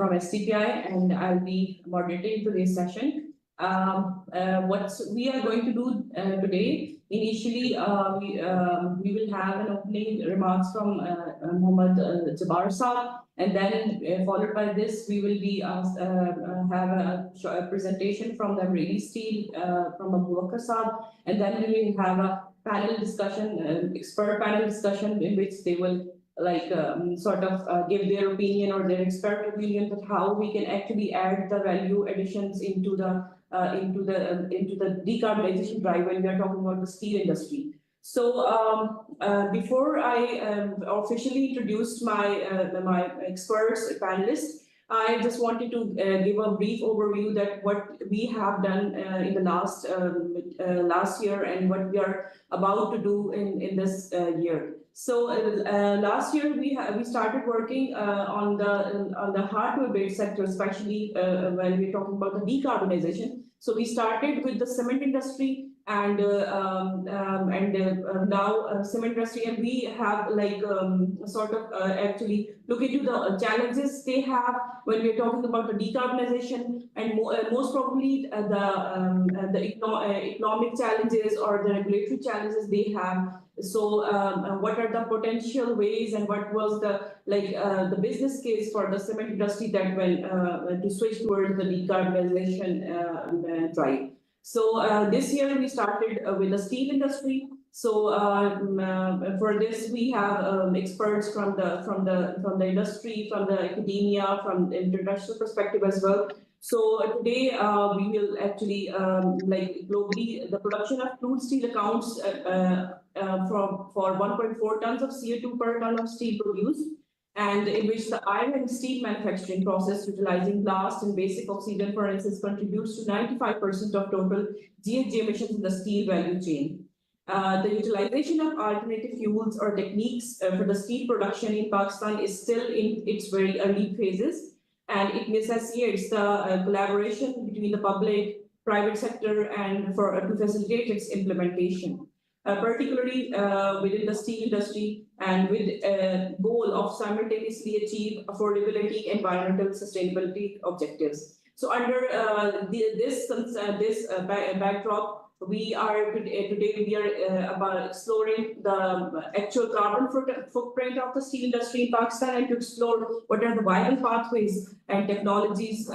from STPI, and I'll be moderating today's session. What we are going to do today, initially, we will have an opening remarks from Mohammad Jabbar Saab, and then followed by this, we will be have a presentation from the Amreli Steel from Abu Bakr Saab, and then we will have a panel discussion, expert panel discussion, in which they will give their opinion or their expert opinion that how we can actually add the value additions into the decarbonization drive when we are talking about the steel industry. So before I officially introduce my experts panelists, I just wanted to give a brief overview that what we have done in the last year and what we are about to do in this year. So last year we started working on the hard-to-abate sector, especially when we're talking about the decarbonization. So we started with the cement industry and now cement industry, and we have actually look into the challenges they have when we're talking about the decarbonization, and most probably the economic challenges or the regulatory challenges they have. So what are the potential ways and what was the business case for the cement industry that when to switch towards the decarbonization drive. So this year we started with the steel industry. So for this we have experts from the industry, from the academia, from the international perspective as well. So today we will actually globally the production of crude steel accounts for 1.4 tons of CO2 per ton of steel produced, and in which the iron and steel manufacturing process utilizing blast and basic oxygen furnaces contributes to 95% of total GHG emissions in the steel value chain. The utilization of alternative fuels or techniques for the steel production in Pakistan is still in its very early phases, and it necessitates the collaboration between the public, private sector, and to facilitate its implementation. Particularly within the steel industry, and with a goal of simultaneously achieve affordability, environmental sustainability objectives. So under this backdrop, we are about exploring the actual carbon footprint of the steel industry in Pakistan, and to explore what are the viable pathways and technologies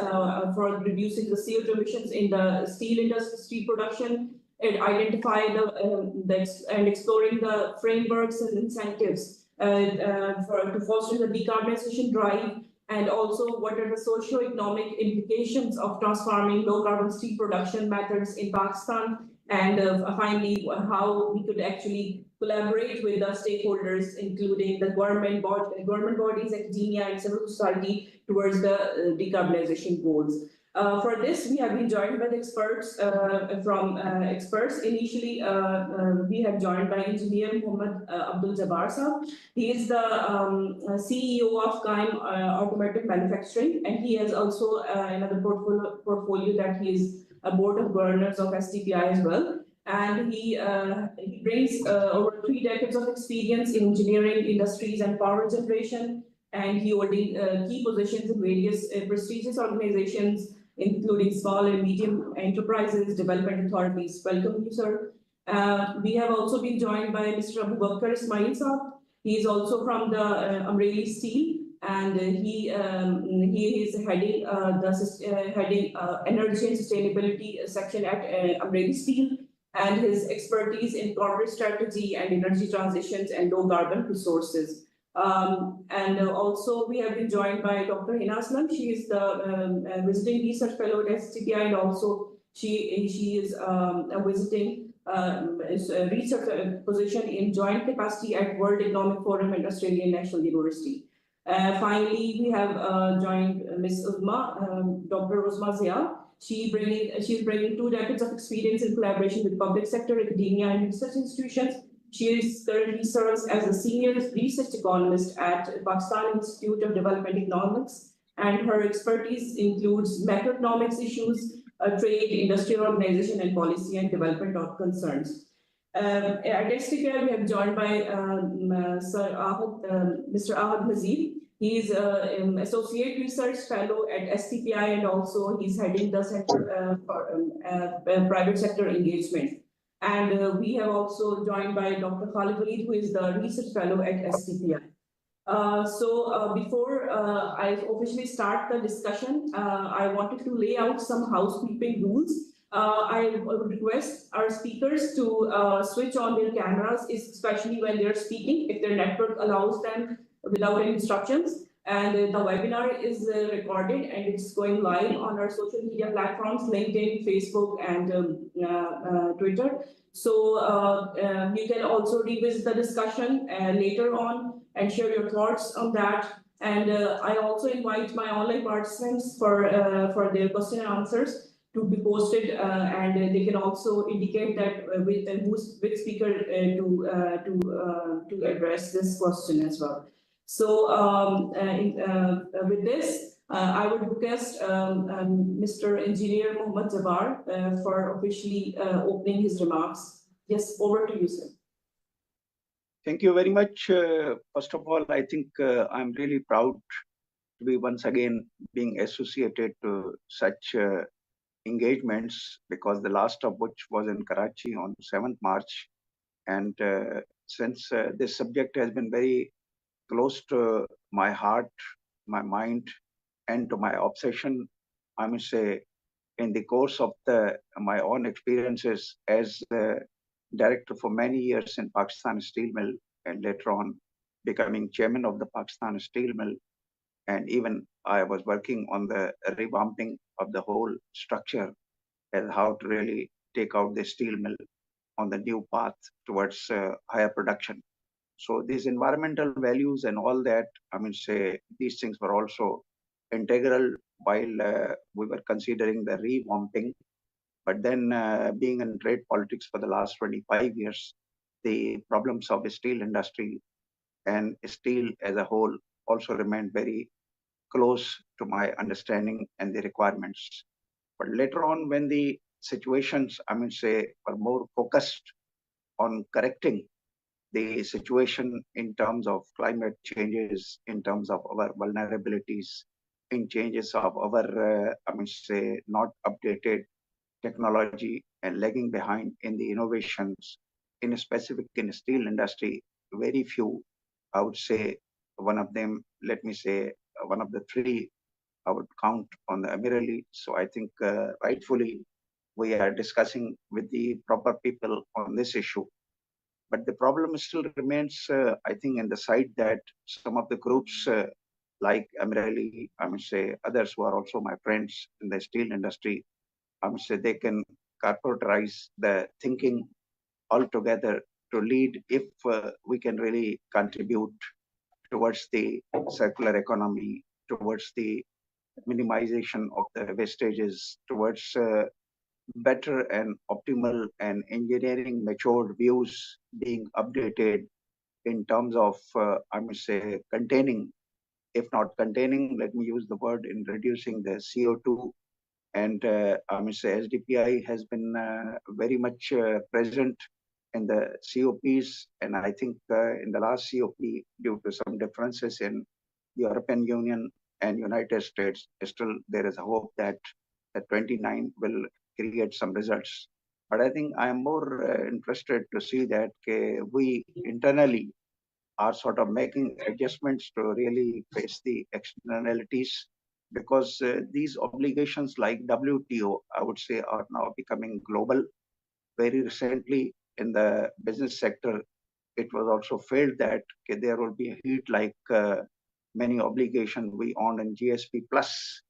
for reducing the CO2 emissions in the steel industry, steel production, and identify and exploring the frameworks and incentives to foster the decarbonization drive, and also what are the socio-economic implications of transforming low-carbon steel production methods in Pakistan, and finally how we could actually collaborate with the stakeholders, including the government bodies, academia, and civil society towards the decarbonization goals. For this, we have been joined by the experts Initially, we have joined by engineer Mohammad Abdul Jabbar Saab. He is the CEO of Kaim Automotive Manufacturing, and he has also another portfolio that he is a board of governors of STPI as well. And he brings over 3 decades of experience in engineering, industries, and power generation. And he holding key positions in various prestigious organizations, including small and medium enterprises, development authorities. Welcome you, sir. We have also been joined by Mr. Abu Bakr Ismail Saab. He is also from the Amreli Steel, and he is heading energy and sustainability section at Amreli Steel, and his expertise in corporate strategy and energy transitions and low carbon resources. And also we have been joined by Dr. Hina Aslam. She is the visiting research fellow at STPI, and also she is a visiting research position in joint capacity at World Economic Forum and Australian National University. Finally, we have joined Ms. Uzma, Dr. Uzma Zia. She is bringing 2 decades of experience in collaboration with public sector, academia, and research institutions. She currently serves as a senior research economist at Pakistan Institute of Development Economics, and her expertise includes macroeconomics issues, trade, industrial organization, and policy and development concerns. At STPI, we have joined by Mr. Ahad Nazir. He is an associate research fellow at STPI, and also he's heading the Center for Private Sector Engagement. And we have also joined by Dr. Khalid Waleed, who is the research fellow at STPI. Before I officially start the discussion, I wanted to lay out some housekeeping rules. I would request our speakers to switch on their cameras, especially when they're speaking, if their network allows them without any instructions. And the webinar is recorded and it's going live on our social media platforms, LinkedIn, Facebook, and Twitter. So you can also revisit the discussion later on and share your thoughts on that. And I also invite my online participants for their question and answers to be posted, and they can also indicate that which speaker to address this question as well. So with this, I would request Mr. Engineer Mohammad Jabbar for officially opening his remarks. Yes, over to you, sir. Thank you very much. First of all, I think I'm really proud to be once again being associated to such engagements, because the last of which was in Karachi on 7th March. And since this subject has been very close to my heart, my mind, and to my obsession, I must say, in the course of my own experiences as director for many years in Pakistan Steel Mill, and later on becoming chairman of the Pakistan Steel Mill, and even I was working on the revamping of the whole structure and how to really take out the steel mill on the new path towards higher production. So these environmental values and all that, I mean, say these things were also integral while we were considering the revamping. But then being in trade politics for the last 25 years, the problems of the steel industry and steel as a whole also remained very close to my understanding and the requirements. But later on, when the situations, I mean, say, were more focused on correcting the situation in terms of climate changes, in terms of our vulnerabilities, in changes of our, I mean, say, not updated technology and lagging behind in the innovations, in a specific in the steel industry, very few, I would say, one of them, let me say, one of the three I would count on the Amreli. So I think rightfully we are discussing with the proper people on this issue. But the problem still remains, I think, in the side that some of the groups like Amreli, I must say, others who are also my friends in the steel industry, I must say they can corporaterize the thinking altogether to lead if we can really contribute towards the circular economy, towards the minimization of the wastages, towards better and optimal and engineering matured views being updated in terms of, I must say, containing, if not containing, let me use the word in reducing the CO2. And I must say SDPI has been very much present in the COPs. And I think in the last COP, due to some differences in European Union and United States, still there is a hope that the 29 will create some results. But I think I'm more interested to see that we internally are sort of making adjustments to really face the externalities, because these obligations like WTO, I would say, are now becoming global. Very recently in the business sector, it was also felt that there will be a heat like many obligations we own in GSP plus.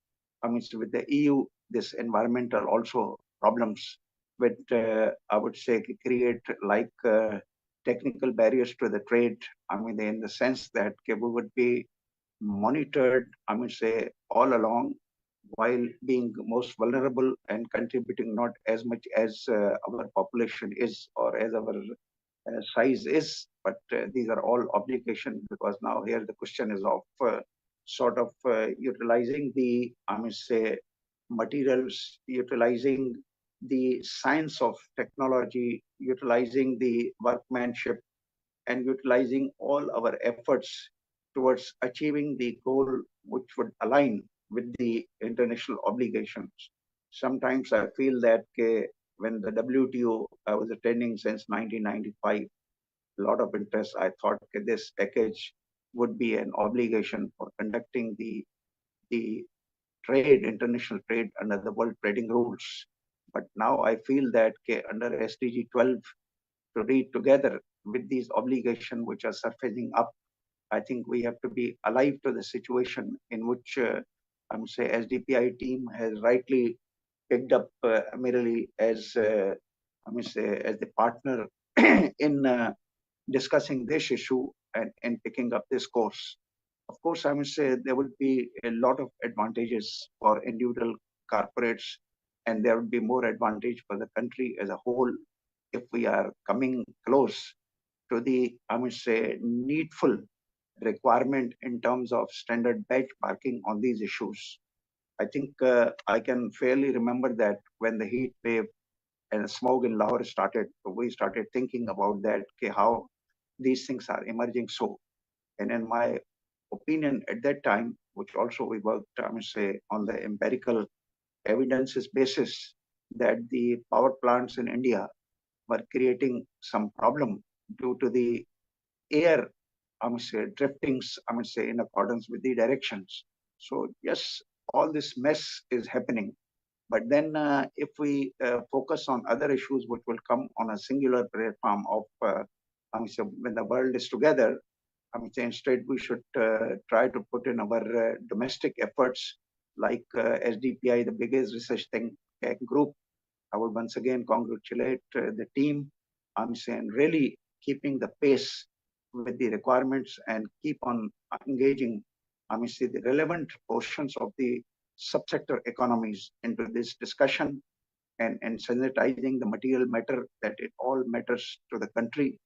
I mean, so with the EU, this environmental also problems with, I would say, create like technical barriers to the trade. I mean, in the sense that we would be monitored, I mean, say, all along while being most vulnerable and contributing not as much as our population is or as our size is, but these are all obligations, because now here the question is of sort of utilizing the, I must say, materials, utilizing the science of technology, utilizing the workmanship, and utilizing all our efforts towards achieving the goal which would align with the international obligations. Sometimes I feel that when the WTO I was attending since 1995, a lot of interest, I thought this package would be an obligation for conducting the trade, international trade under the world trading rules. But now I feel that under SDG 12, to read together with these obligations which are surfacing up, I think we have to be alive to the situation in which I'm say SDPI team has rightly picked up Amreli as as the partner in discussing this issue and picking up this course. Of course, I must say there would be a lot of advantages for individual corporates, and there would be more advantage for the country as a whole if we are coming close to the, I must say, needful requirement in terms of standard benchmarking on these issues. I think I can fairly remember that when the heat wave and smoke in Lahore started, we started thinking about that, okay, how these things are emerging so. And in my opinion at that time, which also we worked, I must say, on the empirical evidences basis, that the power plants in India were creating some problem due to the air, I must say, driftings, I must say, in accordance with the directions. So yes, all this mess is happening. But then if we focus on other issues which will come on a singular platform of, I mean, so when the world is together, I mean, instead we should try to put in our domestic efforts like SDPI, the biggest research think group. I would once again congratulate the team. I'm saying really keeping the pace with the requirements and keep on engaging, I mean, see the relevant portions of the subsector economies into this discussion and sanitizing the material matter that it all matters to the country.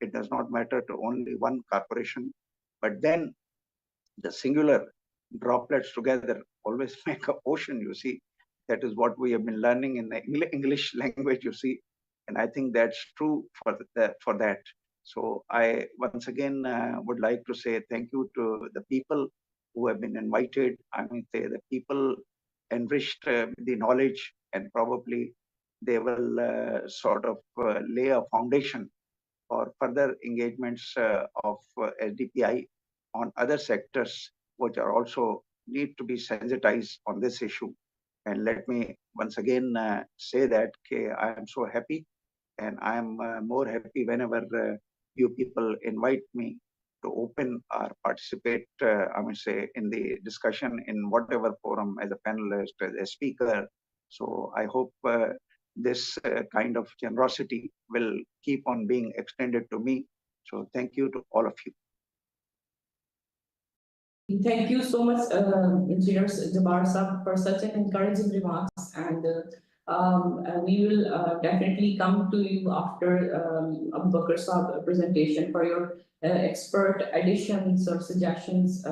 It does not matter to only one corporation, but then the singular droplets together always make an ocean, you see. That is what we have been learning in the English language, you see. And I think that's true for that. So I once again would like to say thank you to the people who have been invited. I mean, the people enriched with the knowledge, and probably they will sort of lay a foundation for further engagements of SDPI on other sectors, which are also need to be sensitized on this issue. And let me once again say that I am so happy, and I am more happy whenever you people invite me to open or participate, I mean, say, in the discussion in whatever forum as a panelist, as a speaker. So I hope this kind of generosity will keep on being extended to me. So thank you to all of you. Thank you so much, Engineer Jabbar Sahab, for such an encouraging remarks. And we will definitely come to you after Abu Bakr Sahab presentation for your expert additions or suggestions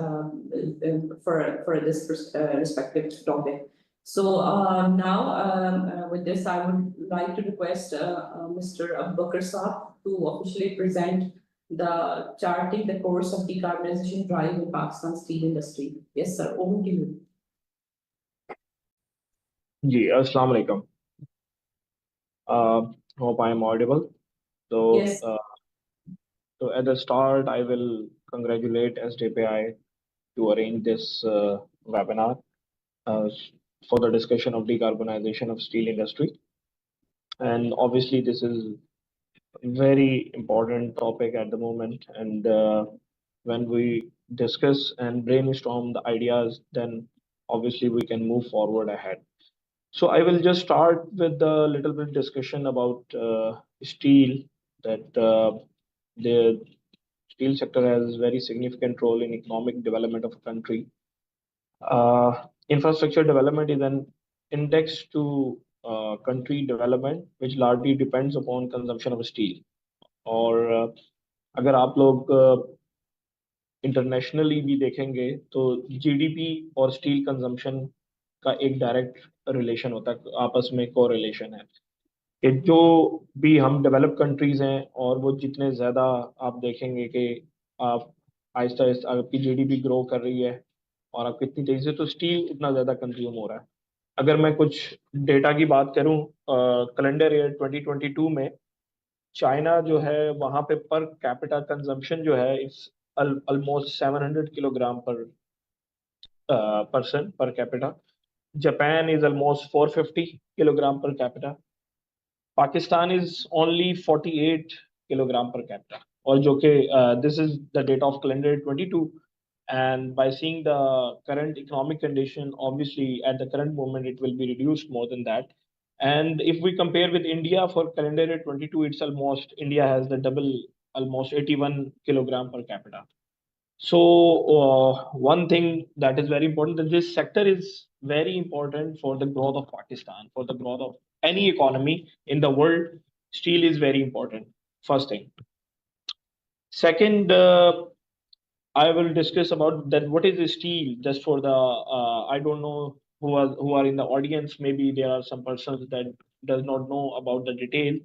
for this respective topic. So now, with this, I would like to request Mr. Abu Bakr Sahab to officially present the charting the course of decarbonization drive in Pakistan steel industry. Yes, sir. Over to you. Ji, Assalamu alaikum. Hope I am audible. So, Yes. so at the start, I will congratulate SDPI to arrange this webinar uh, for the discussion of decarbonization of steel industry. And obviously, this is a very important topic at the moment. And when we discuss and brainstorm the ideas, then obviously we can move forward ahead. So I will just start with a little bit discussion about steel, that the steel sector has very significant role in economic development of a country. Infrastructure development is an index to country development, which largely depends upon consumption of steel. और अगर आप लोग internationally भी देखेंगे तो GDP और steel consumption का एक डायरेक्ट रिलेशन होता है, आपस में को रिलेशन है कि जो भी हम डेवलप कंट्रीज हैं और वो जितने ज़्यादा आप देखेंगे कि आप आहिस्ता आहिस्ता आपकी जीडीपी ग्रो कर रही है और आपको इतनी तेजी से, तो स्टील इतना ज्यादा कंज्यूम हो रहा है। अगर मैं कुछ डेटा की बात करूं, कैलेंडर ईयर 2022 में चाइना जो है वहां पे पर कैपिटा कंजम्पशन जो है it's almost 700 kilogram per person per capita. Japan is almost 450 kilogram per capita. Pakistan is only 48 kilogram per capita, और जो कि this is the date of calendar 22। And by seeing the current economic condition, obviously at the current moment it will be reduced more than that. And if we compare with India for calendar year 22, it's almost, India has the double, almost 81 kilogram per capita. So one thing that is very important, that this sector is very important for the growth of Pakistan, for the growth of any economy in the world. Steel is very important. First thing. Second, I will discuss about that. What is the steel? Just for the I don't know who are in the audience. Maybe there are some persons that does not know about the detail.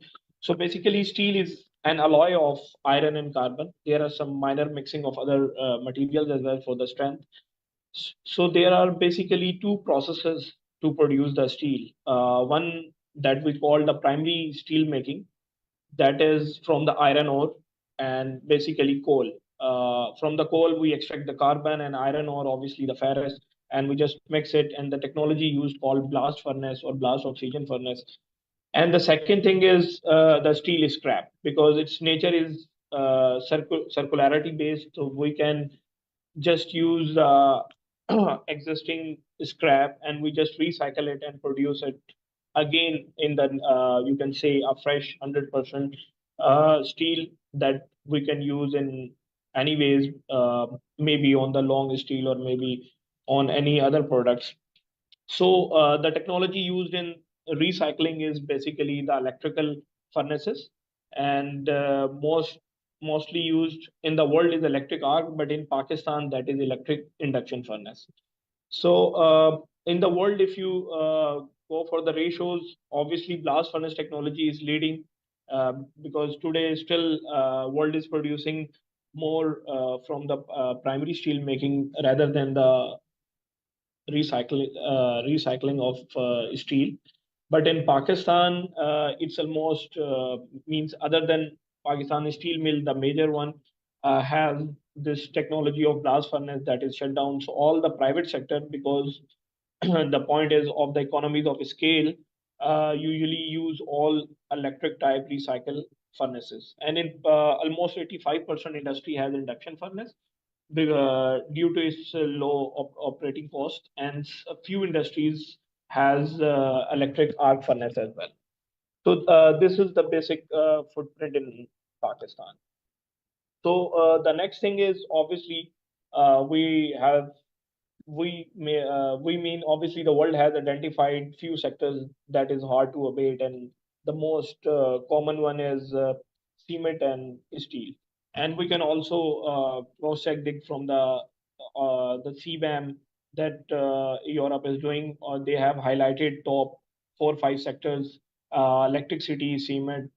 So basically, steel is an alloy of iron and carbon. There are some minor mixing of other materials as well for the strength. So there are basically two processes to produce the steel. One that we call the primary steel making, that is from the iron ore and basically coal. From the coal, we extract the carbon, and iron ore, obviously the ferrous, and we just mix it. And the technology used called blast furnace or blast oxygen furnace. And the second thing is the steel is scrap, because its nature is circularity based. So we can just use existing scrap and we just recycle it and produce it again in the you can say a fresh 100% steel that we can use in any ways, maybe on the long steel or maybe on any other products. So the technology used in recycling is basically the electrical furnaces, and mostly used in the world is electric arc, but in Pakistan that is electric induction furnace. So in the world, if you go for the ratios, obviously blast furnace technology is leading, because today still world is producing more from the primary steel making rather than the recycling of steel. But in Pakistan, it's almost means, other than Pakistan Steel Mill, the major one, has this technology of blast furnace that is shut down. So all the private sector, because the point is of the economies of scale, usually use all electric type recycle furnaces. And in almost 85% industry has induction furnace, due to its low operating cost, and a few industries has electric arc furnace as well. So this is the basic footprint in Pakistan. So the next thing is, obviously we have we mean, obviously the world has identified few sectors that is hard to abate, and the most common one is cement and steel. And we can also cross check dig from the CBAM that Europe is doing, or they have highlighted top 4 or 5 sectors: electricity, cement,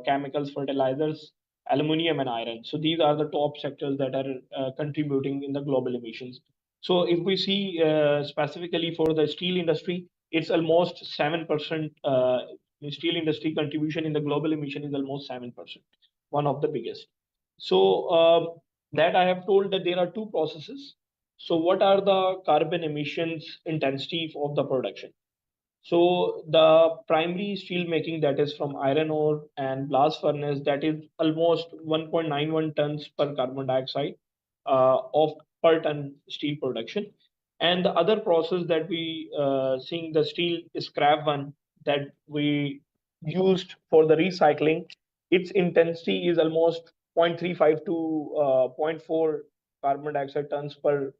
chemicals, fertilizers, aluminium, and iron. So these are the top sectors that are contributing in the global emissions. So if we see specifically for the steel industry, it's almost 7%. Steel industry contribution in the global emission is almost 7%, one of the biggest. So that I have told that there are two processes. So what are the carbon emissions intensity of the production? So the primary steel making, that is from iron ore and blast furnace, that is almost 1.91 tons per carbon dioxide of per ton steel production. And the other process that we seeing, the steel scrap one that we used for the recycling, its intensity is almost 0.35 to zero point 0.4 carbon dioxide tons per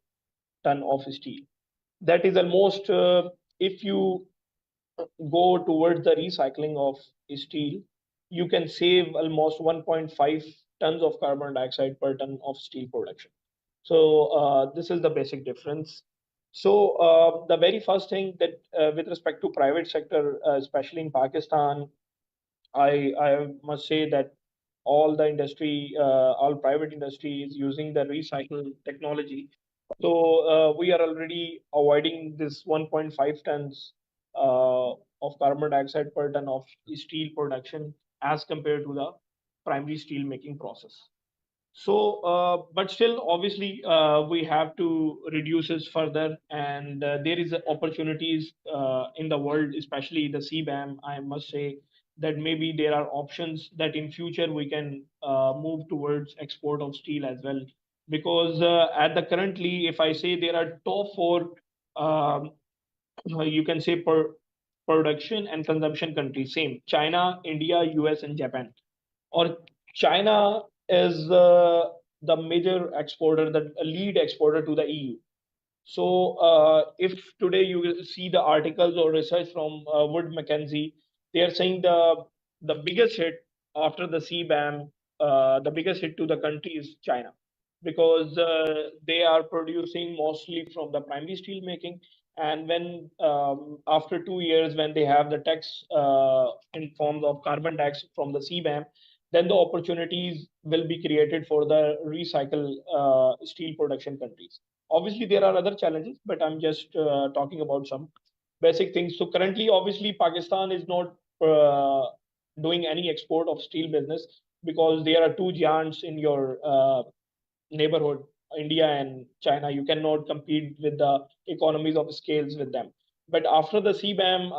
ton of steel. That is almost, if you go towards the recycling of steel, you can save almost 1.5 tons of carbon dioxide per ton of steel production. So this is the basic difference. So the very first thing that with respect to private sector, especially in Pakistan, I must say that all the industry, all private industry is using the recycle technology. So we are already avoiding this 1.5 tons of carbon dioxide per ton of steel production as compared to the primary steel making process. So, but still, obviously, we have to reduce this further, and there is opportunities in the world, especially the CBAM. I must say that maybe there are options that in future we can move towards export of steel as well, because at the currently, if I say there are top four, um, you can say per production and consumption countries, same China, India, US, and Japan, or China is the major exporter, the lead exporter to the EU. So if today you will see the articles or research from Wood Mackenzie, they are saying the biggest hit after the CBAM, the biggest hit to the country is China, because they are producing mostly from the primary steel making. And when after 2 years, when they have the tax in forms of carbon tax from the CBAM, then the opportunities will be created for the recycle steel production countries. Obviously, there are other challenges, but I'm just talking about some basic things. So currently, obviously, Pakistan is not doing any export of steel business because there are two giants in your neighborhood, India and China. You cannot compete with the economies of scales with them. But after the CBAM,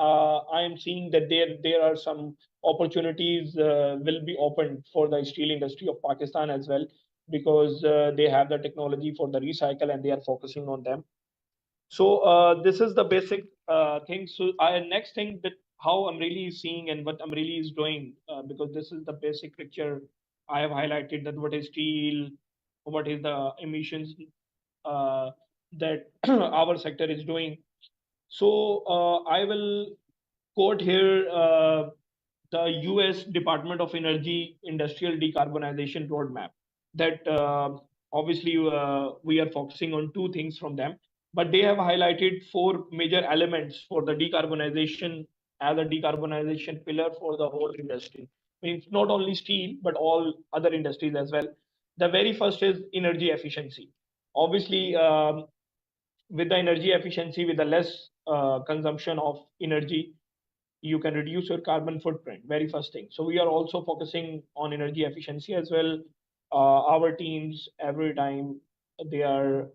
I am seeing that there are some opportunities will be opened for the steel industry of Pakistan as well, because they have the technology for the recycle and they are focusing on them. So this is the basic thing. So next thing, that how Amreli is seeing and what Amreli is doing, because this is the basic picture I have highlighted, that what is steel, what is the emissions uh, that our sector is doing. So I will quote here the US Department of Energy Industrial Decarbonization Roadmap, that obviously we are focusing on two things from them, but they have highlighted four major elements for the decarbonization as a decarbonization pillar for the whole industry. Means not only steel, but all other industries as well. The very first is energy efficiency. Obviously, with the energy efficiency, with the less consumption of energy, you can reduce your carbon footprint, very first thing. So we are also focusing on energy efficiency as well. Our teams every time they are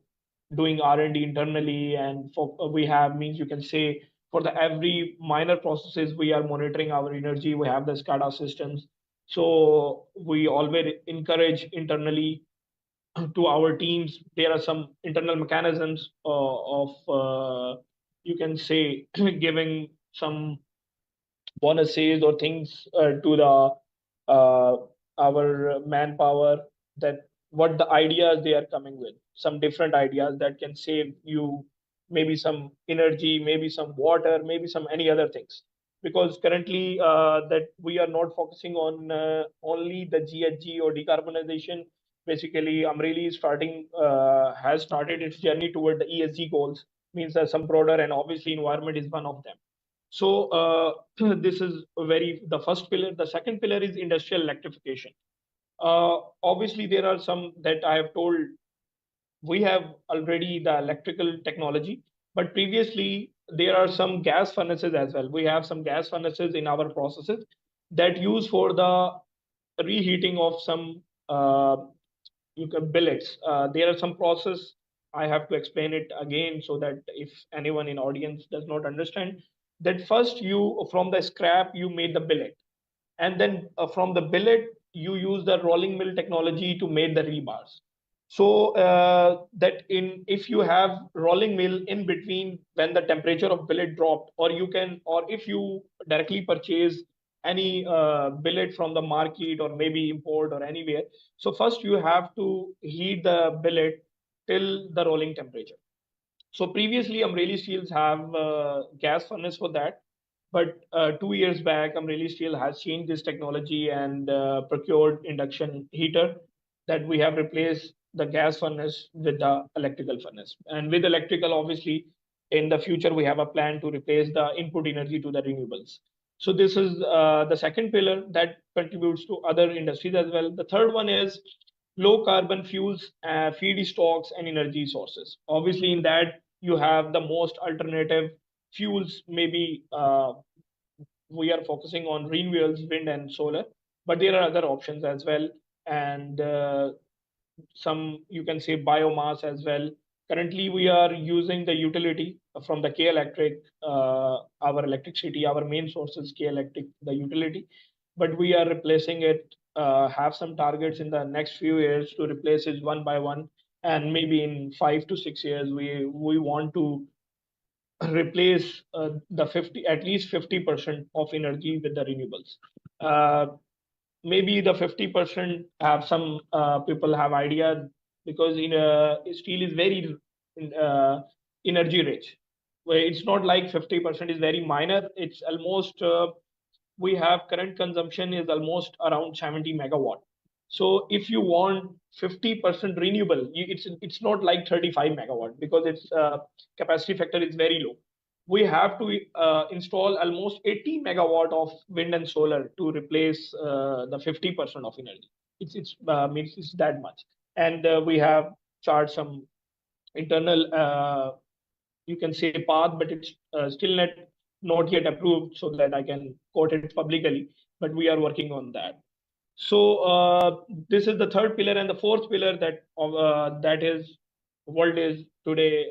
doing R&D internally, and we have, means you can say, for the every minor processes we are monitoring our energy. We have the SCADA systems, so we always encourage internally to our teams. There are some internal mechanisms of you can say giving some bonuses or things to the our manpower, that what the ideas they are coming with, some different ideas that can save you maybe some energy, maybe some water, maybe some any other things. Because currently that we are not focusing on only the GHG or decarbonization. Basically, Amreli is starting has started its journey toward the ESG goals, means that some broader, and obviously environment is one of them. So this is very the first pillar. The second pillar is industrial electrification. Obviously, there are some that I have told. We have already the electrical technology, but previously there are some gas furnaces as well. We have some gas furnaces in our processes that use for the reheating of some you can billets. There are some process. I have to explain it again so that if anyone in audience does not understand, that first you from the scrap you made the billet, and then from the billet you use the rolling mill technology to make the rebars. So that in if you have rolling mill in between when the temperature of billet dropped, or you can, or if you directly purchase any billet from the market or maybe import or anywhere, so first you have to heat the billet till the rolling temperature. So previously, Amreli Steels have gas furnace for that, but 2 years back, Amreli Steel has changed this technology and procured induction heater, that we have replaced the gas furnace with the electrical furnace. And with electrical, obviously, in the future we have a plan to replace the input energy to the renewables. So this is the second pillar that contributes to other industries as well. The third one is low carbon fuels, feedstocks, and energy sources. Obviously, in that you have the most alternative fuels. Maybe we are focusing on renewables, wind and solar, but there are other options as well, and some, you can say, biomass as well. Currently, we are using the utility from the K Electric, our electricity, our main source is K Electric, the utility, but we are replacing it, have some targets in the next few years to replace it one by one. And maybe in 5 to 6 years, we want to replace the 50, at least 50% of energy with the renewables. Maybe the 50% have some people have idea, because steel is very energy rich, where it's not like 50% is very minor. It's almost we have current consumption is almost around 70 megawatt. So if you want 50% renewable, it's not like 35 megawatt, because its capacity factor is very low. We have to install almost 80 megawatt of wind and solar to replace the 50% of energy. It's means it's that much. And we have charted some internal you can say path, but it's still not yet approved so that I can quote it publicly, but we are working on that. So this is the third pillar. And the fourth pillar that is world is today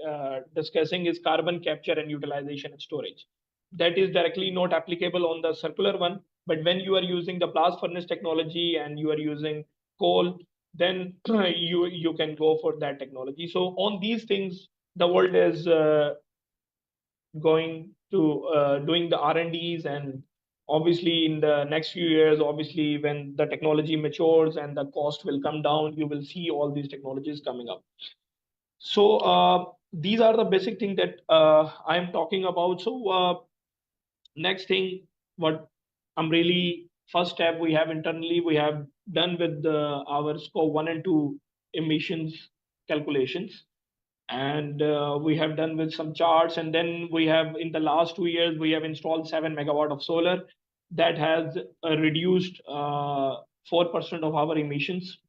discussing is carbon capture and utilization and storage. That is directly not applicable on the circular one, but when you are using the blast furnace technology and you are using coal, then you can go for that technology. So on these things, the world is going to doing the R&Ds, and obviously in the next few years, obviously when the technology matures and the cost will come down, you will see all these technologies coming up. So these are the basic things that I am talking about. So next thing, what Amreli first step we have internally, we have done with our scope 1 and 2 emissions calculations, and we have done with some charts. And then we have, in the last 2 years, we have installed 7 megawatt of solar that has reduced 4% of our emissions.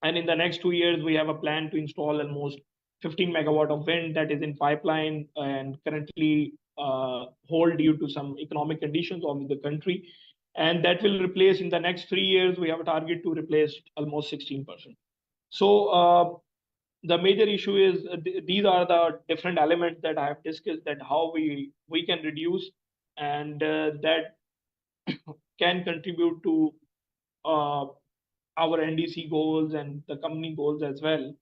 And in the next 2 years, we have a plan to install almost 15 megawatt of wind that is in pipeline and currently hold due to some economic conditions of the country. And that will replace, in the next 3 years, we have a target to replace almost 16%. So the major issue is these are the different elements that I have discussed, that how we can reduce, and that can contribute to our NDC goals and the company goals as well.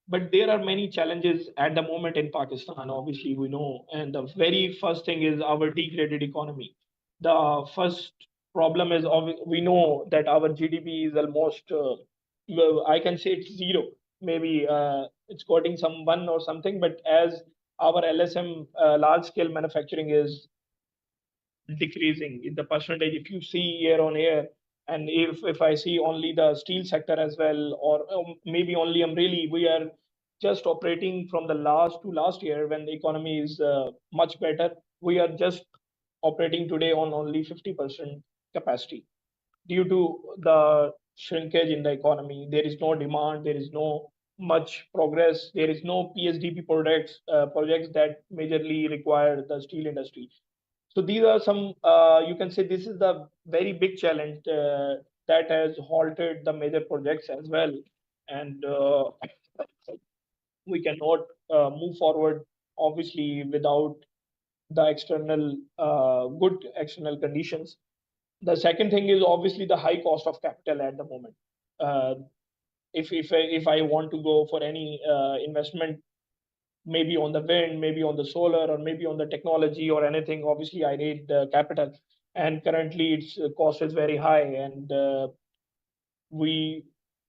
But there are many challenges at the moment in Pakistan, obviously we know. And the very first thing is our degraded economy. The first problem is, we know that our GDP is almost, I can say it's zero. Maybe it's quoting some one or something, but as our LSM, large scale manufacturing, is decreasing in the percentage, if you see year on year. And if I see only the steel sector as well, or maybe only Amreli, we are just operating from the last year when the economy is much better. We are just operating today on only 50% capacity due to the shrinkage in the economy. There is no demand, there is no much progress, there is no PSDP projects that majorly require the steel industry. So these are some, you can say this is the very big challenge that has halted the major projects as well. And we cannot move forward, obviously, without the external, good external conditions. The second thing is obviously the high cost of capital at the moment. If I want to go for any investment, maybe on the wind, maybe on the solar, or maybe on the technology or anything, obviously I need capital. And currently its cost is very high. And we,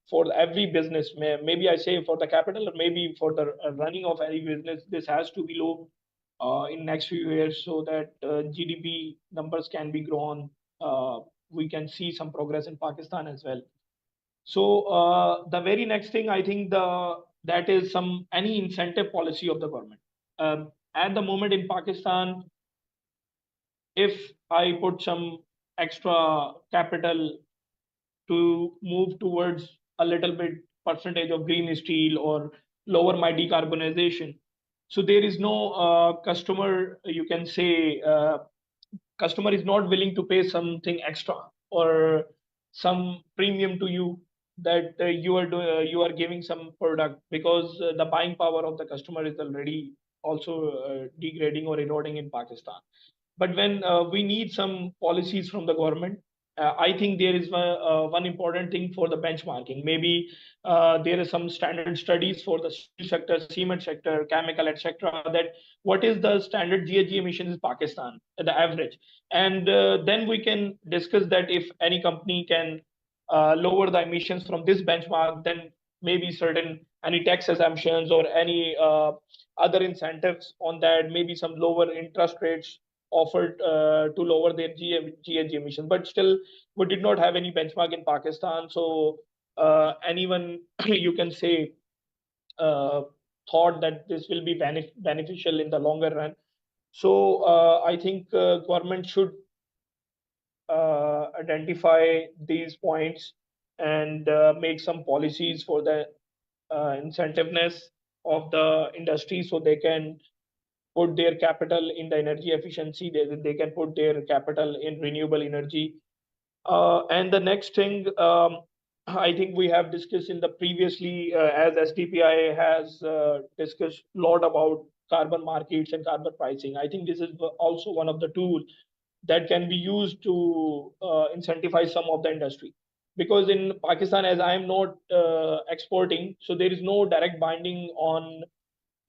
for every business, maybe I say for the capital, or maybe for the running of any business, this has to be low in next few years, so that GDP numbers can be grown. We can see some progress in Pakistan as well. So the very next thing, I think that is any incentive policy of the government. At the moment in Pakistan, if I put some extra capital to move towards a little bit percentage of green steel or lower my decarbonization. So there is no customer, you can say, customer is not willing to pay something extra or some premium to you that you are giving some product, because the buying power of the customer is already also degrading or eroding in Pakistan. But when we need some policies from the government, I think there is one important thing for the benchmarking. Maybe there are some standard studies for the steel sector, cement sector, chemical, etc. That what is the standard GHG emissions in Pakistan, the average, and then we can discuss that if any company can lower the emissions from this benchmark, then maybe certain any tax assumptions or any other incentives on that, maybe some lower interest rates offered to lower their GHG emissions. But still, we did not have any benchmark in Pakistan. So anyone, you can say, thought that this will be beneficial in the longer run. So I think government should identify these points and make some policies for the incentiveness of the industry, so they can put their capital in the energy efficiency, they can put their capital in renewable energy. And the next thing, I think we have discussed in the previously, as SDPI has discussed a lot about carbon markets and carbon pricing. I think this is also one of the tools that can be used to incentivize some of the industry. Because in Pakistan, as I am not exporting, so there is no direct binding on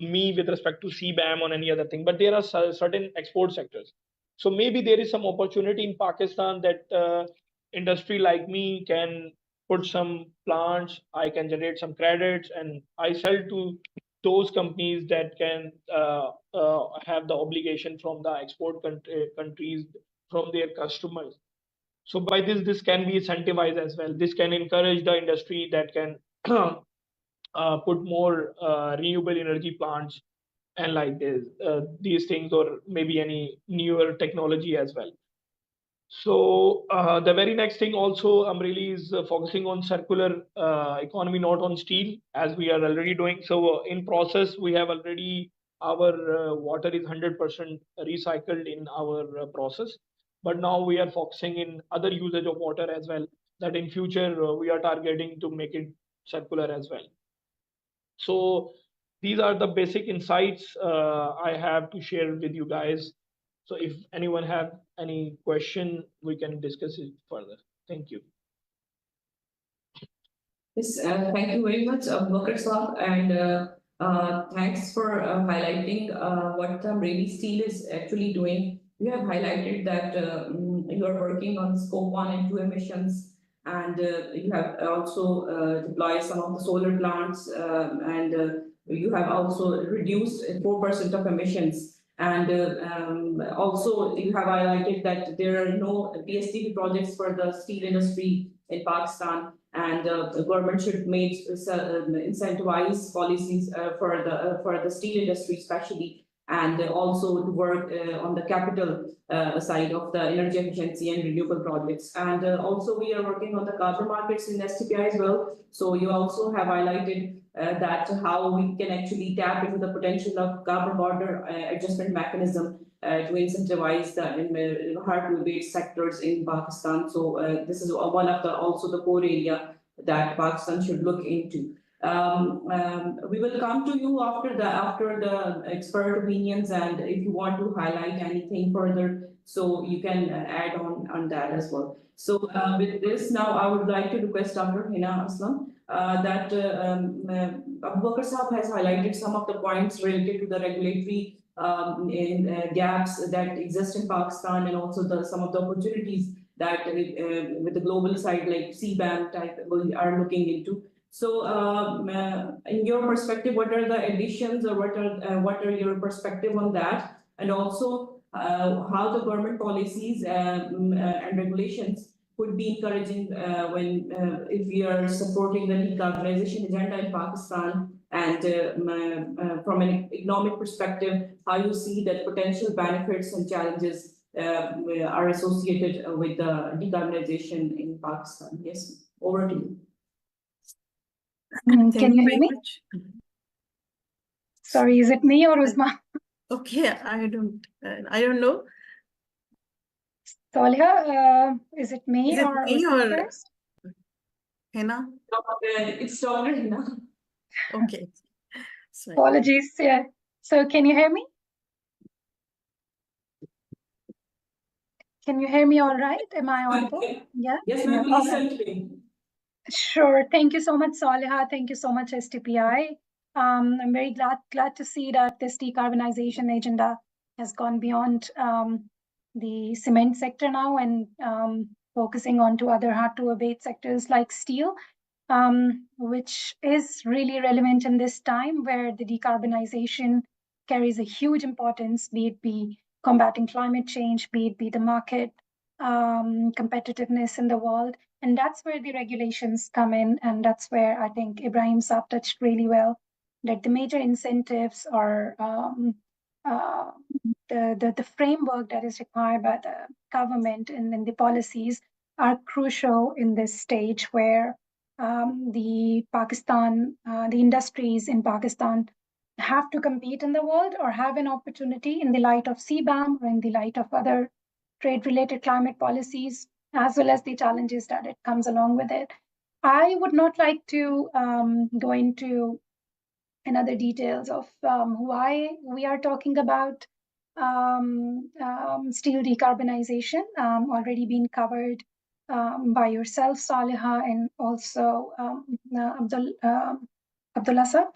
me with respect to CBAM on any other thing, but there are certain export sectors. So maybe there is some opportunity in Pakistan that industry like me can put some plants, I can generate some credits, and I sell to those companies that can have the obligation from the export countries from their customers. So by this can be incentivized as well. This can encourage the industry that can put more renewable energy plants and like this, these things, or maybe any newer technology as well. So the very next thing also, Amreli, is focusing on circular economy, not on steel, as we are already doing. So in process, we have already, our water is 100% recycled in our process. But now we are focusing in other usage of water as well, that in future we are targeting to make it circular as well. So these are the basic insights I have to share with you guys. So if anyone have any question, we can discuss it further. Thank you. Yes, thank you very much, Bakar Saab, and thanks for highlighting what Amreli Steel is actually doing. You have highlighted that you are working on scope 1 and 2 emissions, and you have also deployed some of the solar plants, and you have also reduced 4% of emissions. And also you have highlighted that there are no PSTP projects for the steel industry in Pakistan, and the government should make incentivize policies for the steel industry especially, and also to work on the capital side of the energy efficiency and renewable projects. And also we are working on the carbon markets in STPI as well. So you also have highlighted that how we can actually tap into the potential of carbon border adjustment mechanism to incentivize the hard-to-abate sectors in Pakistan. So this is one of the also the core area that Pakistan should look into. We will come to you after the expert opinions, and if you want to highlight anything further, so you can add on that as well. So with this, now I would like to request Dr. Hina Aslam that Abu Bakr Saab has highlighted some of the points related to the regulatory gaps that exist in Pakistan, and also some of the opportunities that with the global side like CBAM type we are looking into. So in your perspective, what are the additions, or what are your perspective on that, and also how the government policies and regulations could be encouraging when if we are supporting the decarbonization agenda in Pakistan, and from an economic perspective, how you see that potential benefits and challenges are associated with the decarbonization in Pakistan. Yes, over to you. Can you hear me? Sorry, is it me or Uzma? Okay, I don't know. Saliha, is it me Is it or me Uzma or first? Hena? It's Dr. Hina. Okay. Sorry. Apologies. Yeah. So can you hear me? Can you hear me all right? Am I audible? Yeah. Yes, Yeah. ma'am, All please right. continue. Sure. Thank you so much, Saliha. Thank you so much, STPI. I'm very glad to see that this decarbonization agenda has gone beyond the cement sector now and focusing on to other hard to abate sectors like steel, which is really relevant in this time where the decarbonization carries a huge importance, be it be combating climate change, be it be the market competitiveness in the world. And that's where the regulations come in. And that's where I think Ibrahim Saab touched really well, that the major incentives are the framework that is required by the government and the policies are crucial in this stage where the industries in Pakistan have to compete in the world or have an opportunity in the light of CBAM or in the light of other trade-related climate policies, as well as the challenges that it comes along with it. I would not like to go into another details of why we are talking about steel decarbonization, already been covered by yourself, Saliha, and also Abdullah Sir.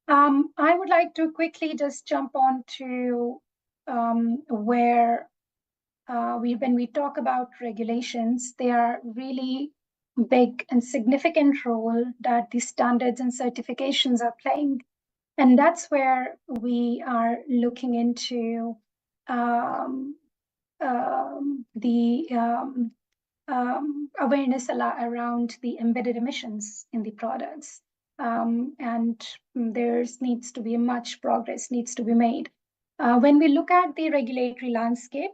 I would like to quickly just jump on to where when we talk about regulations, they are really big and significant role that the standards and certifications are playing. And that's where we are looking into the awareness around the embedded emissions in the products. And there needs to be much progress needs to be made. When we look at the regulatory landscape,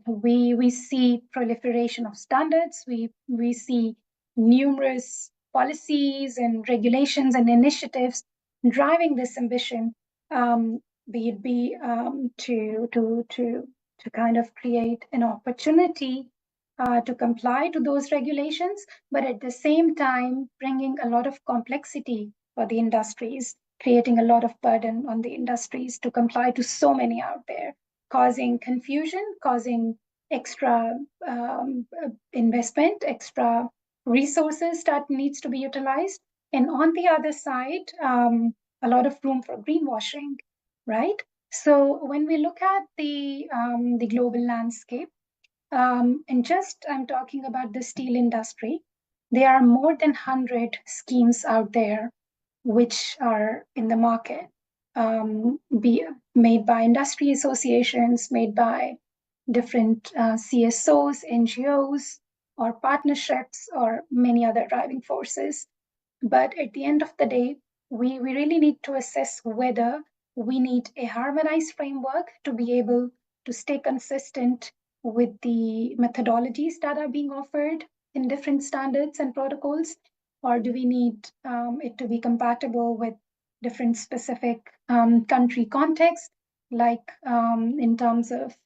we see proliferation of standards. We see numerous policies and regulations and initiatives driving this ambition, be it be to kind of create an opportunity to comply to those regulations, but at the same time bringing a lot of complexity for the industries, creating a lot of burden on the industries to comply to so many out there, causing confusion, causing extra investment, extra resources that needs to be utilized. And on the other side, a lot of room for greenwashing, right? So when we look at the global landscape, and just I'm talking about the steel industry, there are more than 100 schemes out there which are in the market, be made by industry associations, made by different CSOs, NGOs, or partnerships, or many other driving forces. But at the end of the day, we really need to assess whether we need a harmonized framework to be able to stay consistent with the methodologies that are being offered in different standards and protocols, or do we need it to be compatible with different specific country context, like in terms of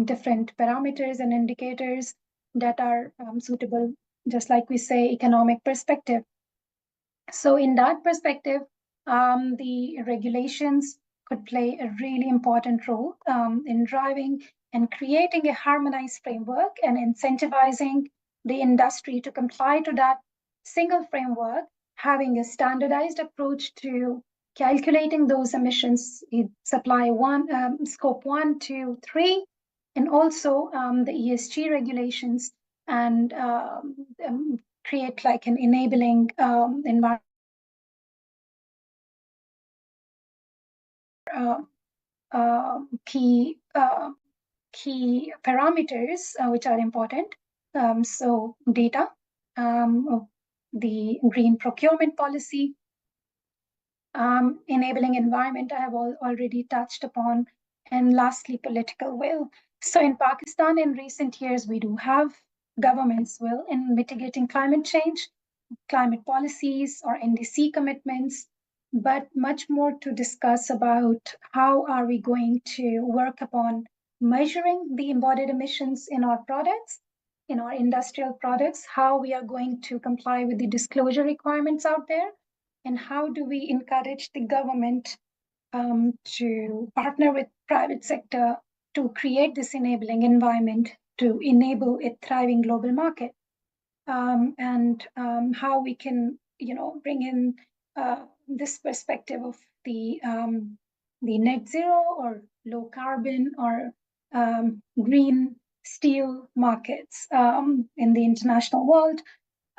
different parameters and indicators that are suitable, just like we say, economic perspective. So in that perspective, the regulations could play a really important role in driving and creating a harmonized framework and incentivizing the industry to comply to that single framework, having a standardized approach to calculating those emissions, supply one, scope 1, 2, 3, and also the ESG regulations, and create like an enabling environment. Key parameters which are important. So data, the green procurement policy, enabling environment I have already touched upon, and lastly, political will. So in Pakistan, in recent years, we do have government's will in mitigating climate change, climate policies or NDC commitments, but much more to discuss about how are we going to work upon measuring the embodied emissions in our products, in our industrial products, how we are going to comply with the disclosure requirements out there, and how do we encourage the government to partner with private sector to create this enabling environment to enable a thriving global market, and how we can, bring in this perspective of the net zero or low carbon or green steel markets in the international world.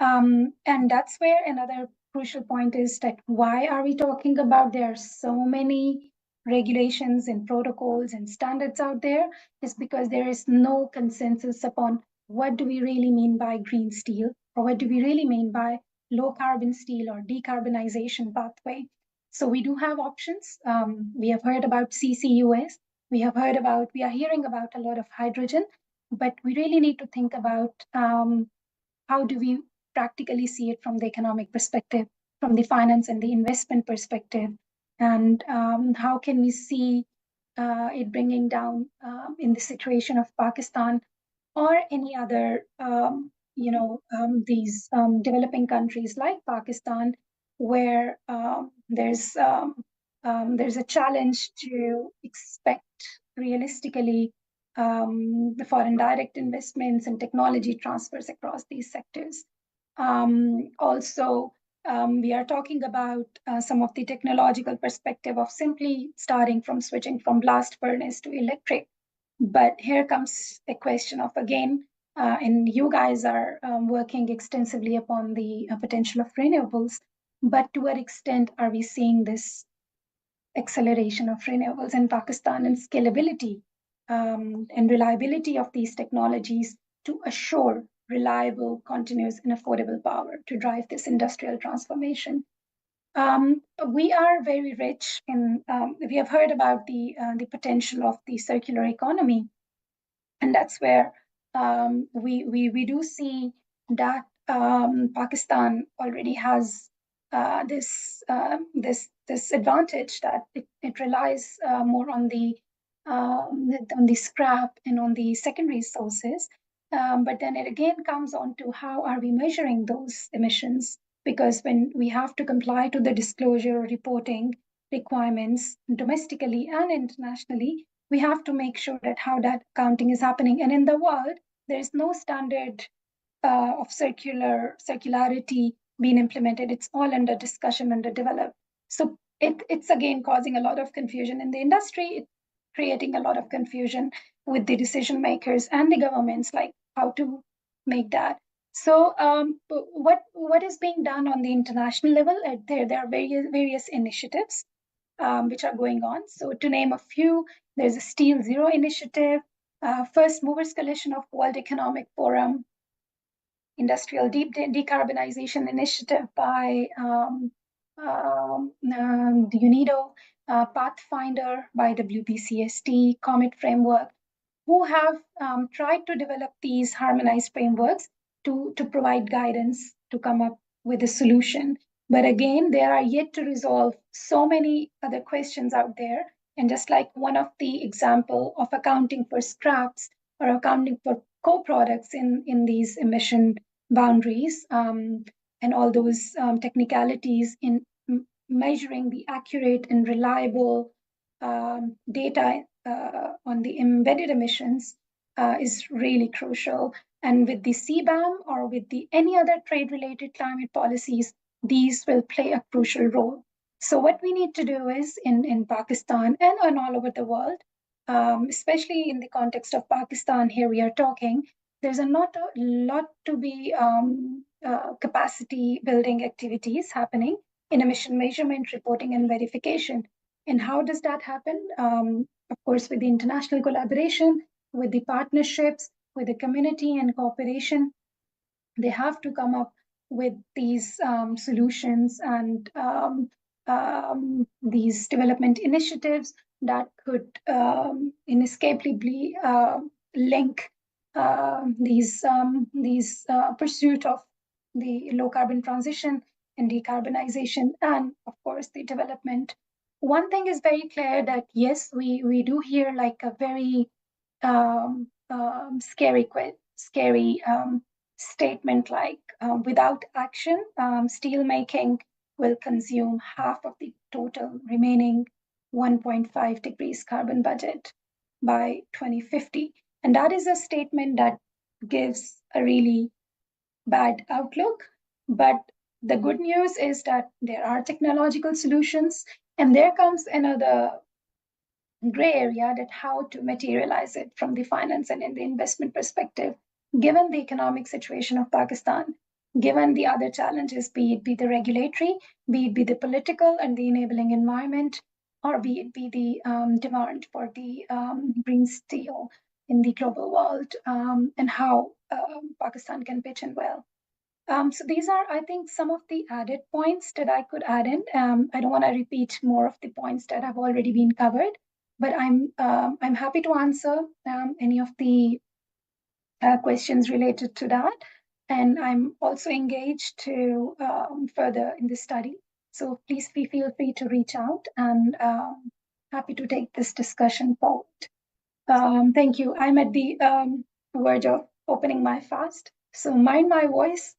And that's where another crucial point is that why are we talking about there are so many regulations and protocols and standards out there is because there is no consensus upon what do we really mean by green steel or what do we really mean by low carbon steel or decarbonization pathway. So we do have options. We have heard about CCUS. We are hearing about a lot of hydrogen, but we really need to think about how do we practically see it from the economic perspective, from the finance and the investment perspective, and how can we see it bringing down in the situation of Pakistan or any other, these developing countries like Pakistan, where there's a challenge to expect realistically the foreign direct investments and technology transfers across these sectors. Also, we are talking about some of the technological perspective of simply starting from switching from blast furnace to electric. But here comes a question of, again, and you guys are working extensively upon the potential of renewables, but to what extent are we seeing this acceleration of renewables in Pakistan and scalability and reliability of these technologies to assure reliable, continuous, and affordable power to drive this industrial transformation? We are very rich in, we have heard about the potential of the circular economy, and that's where we do see that Pakistan already has this advantage that it relies more on the scrap and on the secondary sources. But then it again comes on to how are we measuring those emissions? Because when we have to comply to the disclosure reporting requirements domestically and internationally, we have to make sure that how that accounting is happening. And in the world, there is no standard of circularity being implemented. It's all under discussion, under developed. So it's again causing a lot of confusion in the industry. It's creating a lot of confusion with the decision makers and the governments, like how to make that. So what is being done on the international level? There are various initiatives which are going on. So to name a few, there's a Steel Zero initiative, First Movers Coalition of World Economic Forum, Industrial Decarbonization Initiative by the UNIDO, Pathfinder by WPCST, Comet Framework, who have tried to develop these harmonized frameworks to provide guidance to come up with a solution. But again, they are yet to resolve so many other questions out there. And just like one of the example of accounting for scraps or accounting for co-products in these emission boundaries and all those technicalities in measuring the accurate and reliable data on the embedded emissions is really crucial. And with the CBAM or with the any other trade-related climate policies, these will play a crucial role. So what we need to do is in Pakistan and all over the world, especially in the context of Pakistan, here we are talking, there's a lot to be capacity building activities happening in emission measurement, reporting, and verification. And how does that happen? Of course, with the international collaboration, with the partnerships, with the community and cooperation, they have to come up with these solutions and these development initiatives that could inescapably link these pursuit of the low carbon transition and decarbonization, and of course the development. One thing is very clear that yes, we do hear like a very scary statement like without action, steel making will consume half of the total remaining 1.5 degrees carbon budget by 2050. And that is a statement that gives a really bad outlook. But the good news is that there are technological solutions, and there comes another gray area, that how to materialize it from the finance and in the investment perspective, given the economic situation of Pakistan, given the other challenges, be it be the regulatory, be it be the political and the enabling environment, or be it be the demand for the green steel in the global world, and how Pakistan can pitch in well. So these are, I think, some of the added points that I could add in. I don't want to repeat more of the points that have already been covered, but I'm happy to answer any of the questions related to that. And I'm also engaged to further in the study. So please feel free to reach out, and happy to take this discussion forward. Thank you. I'm at the verge of opening my fast, so mind my voice.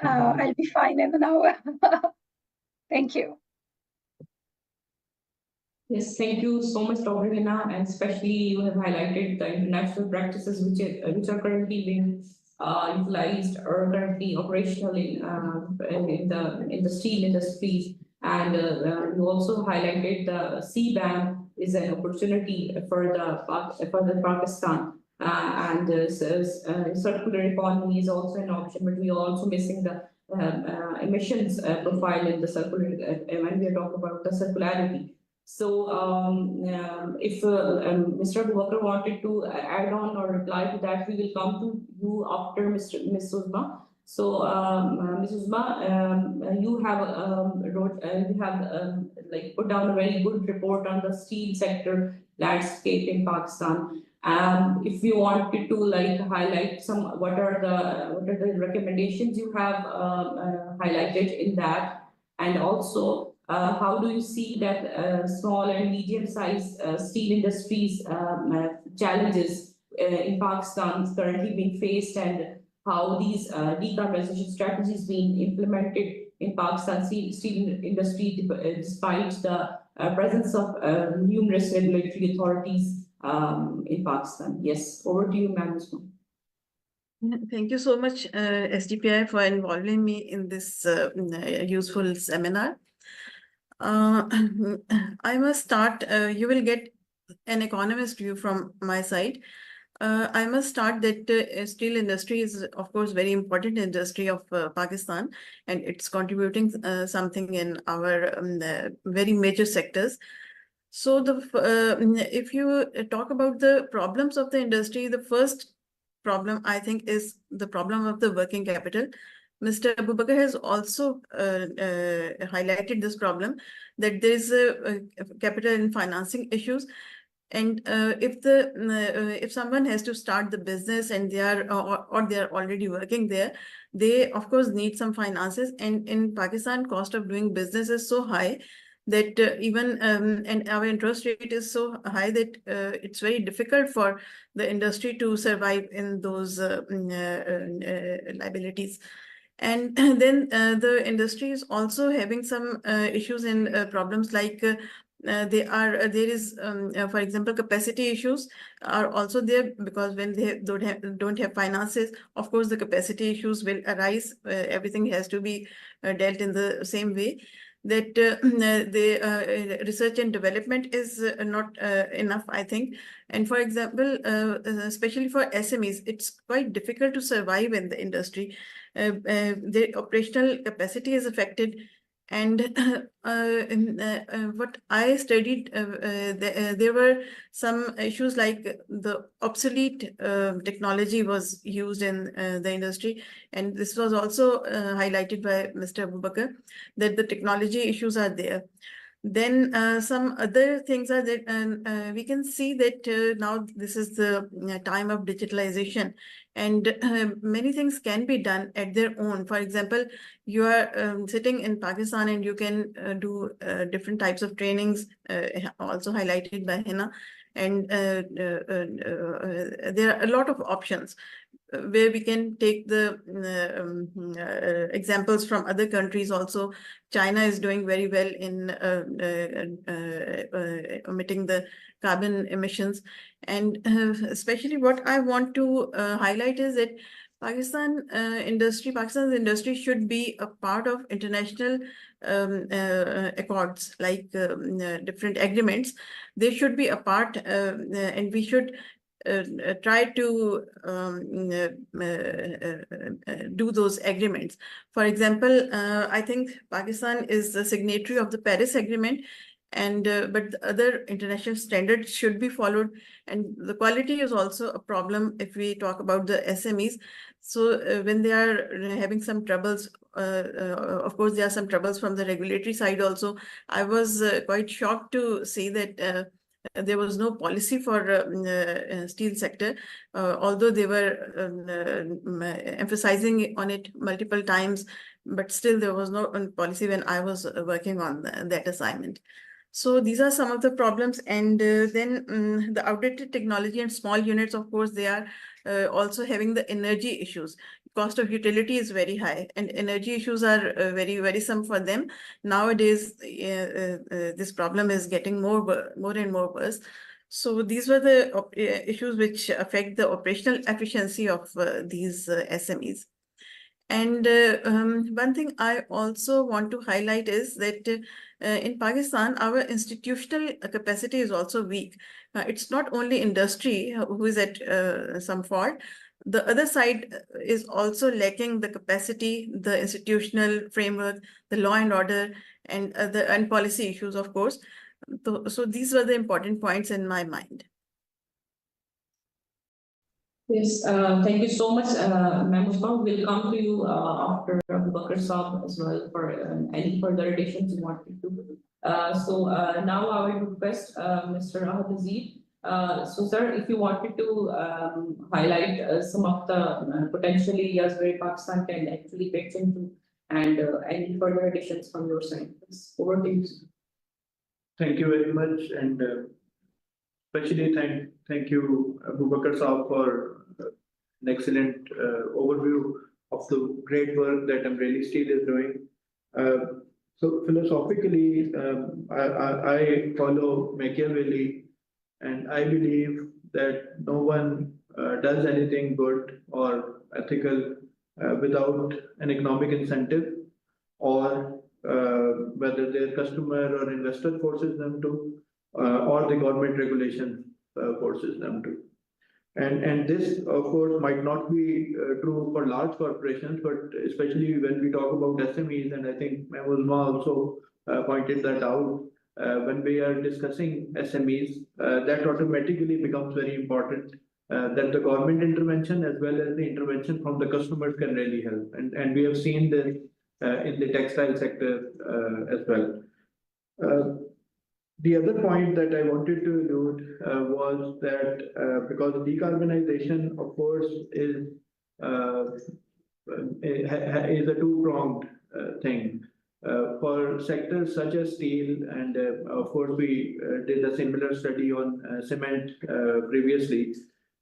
I'll be fine in an hour. Thank you. Yes, thank you so much, Dr. Hina, and especially you have highlighted the international practices which are currently being utilized or currently operational in the steel industries, and you also highlighted the CBAM is an opportunity for the Pakistan, and circular economy is also an option, but we are also missing the emissions profile in the circular when we are talking about the circularity. So if Mr. Abubakar wanted to add on or reply to that, we will come to you after Ms. Uzma. So Ms. Uzma, you have like put down a very good report on the steel sector landscape in Pakistan. If you wanted to like highlight some, what are the recommendations you have highlighted in that, and also how do you see that small and medium-sized steel industries challenges in Pakistan is currently being faced, and how these decarbonization strategies being implemented in Pakistan steel industry despite the presence of numerous regulatory authorities in Pakistan? Yes, over to you, ma'am. Thank you so much, SDPI, for involving me in this useful seminar. I must start, you will get an economist view from my side. I must start that steel industry is, of course, very important industry of Pakistan, and it's contributing something in our very major sectors. So if you talk about the problems of the industry, the first problem, I think, is the problem of the working capital. Mr. Abubakar has also highlighted this problem, that there is a capital and financing issues. And if someone has to start the business and they are or they are already working there, they of course need some finances. And in Pakistan, cost of doing business is so high that even and our interest rate is so high that it's very difficult for the industry to survive in those liabilities. And then the industry is also having some issues and problems like there is, for example, capacity issues are also there, because when they don't have finances, of course, the capacity issues will arise. Everything has to be dealt in the same way. That the research and development is not enough, I think. And for example, especially for SMEs, it's quite difficult to survive in the industry. The operational capacity is affected. And what I studied, there were some issues like the obsolete technology was used in the industry. And this was also highlighted by Mr. Abubakar, that the technology issues are there. Then some other things are that we can see that now this is the time of digitalization, and many things can be done at their own. For example, you are sitting in Pakistan and you can do different types of trainings, also highlighted by Hina, and there are a lot of options where we can take the examples from other countries also. China is doing very well in omitting the carbon emissions. And especially what I want to highlight is that Pakistan's industry should be a part of international accords, like different agreements. They should be a part, and we should try to do those agreements. For example, I think Pakistan is the signatory of the Paris Agreement, and but the other international standards should be followed. And the quality is also a problem if we talk about the SMEs. So when they are having some troubles, of course, there are some troubles from the regulatory side also. I was quite shocked to see that there was no policy for steel sector, although they were emphasizing on it multiple times, but still there was no policy when I was working on that assignment. So these are some of the problems. And then the outdated technology and small units, of course, they are also having the energy issues. Cost of utility is very high, and energy issues are very worrisome for them. Nowadays, this problem is getting more and more worse. So these were the issues which affect the operational efficiency of these SMEs. And one thing I also want to highlight is that in Pakistan, our institutional capacity is also weak. It's not only industry who is at some fault. The other side is also lacking the capacity, the institutional framework, the law and order, and policy issues, of course. So these were the important points in my mind. Yes, thank you so much, Ma'am Muskan. We'll come to you after Abu Bakr Saab as well for any further additions you want to do. Now I will request Mr. Ahad Aziz. So, sir, if you wanted to highlight some of the potential areas where Pakistan can actually pitch into, and any further additions from your side, please. Over to you, sir. Thank you very much, and especially thank you, Abu Bakr Saab, for an excellent overview of the great work that Amreli Steel is doing. So philosophically, I follow Machiavelli, and I believe that no one does anything good or ethical without an economic incentive, or whether their customer or investor forces them to, or the government regulation forces them to. And this, of course, might not be true for large corporations, but especially when we talk about SMEs, and I think Ma'am Uzma also pointed that out. When we are discussing SMEs, that automatically becomes very important, that the government intervention as well as the intervention from the customers can really help. And we have seen this in the textile sector as well. The other point that I wanted to allude was that because decarbonization, of course, is a two-pronged thing. For sectors such as steel, and of course we did a similar study on cement previously,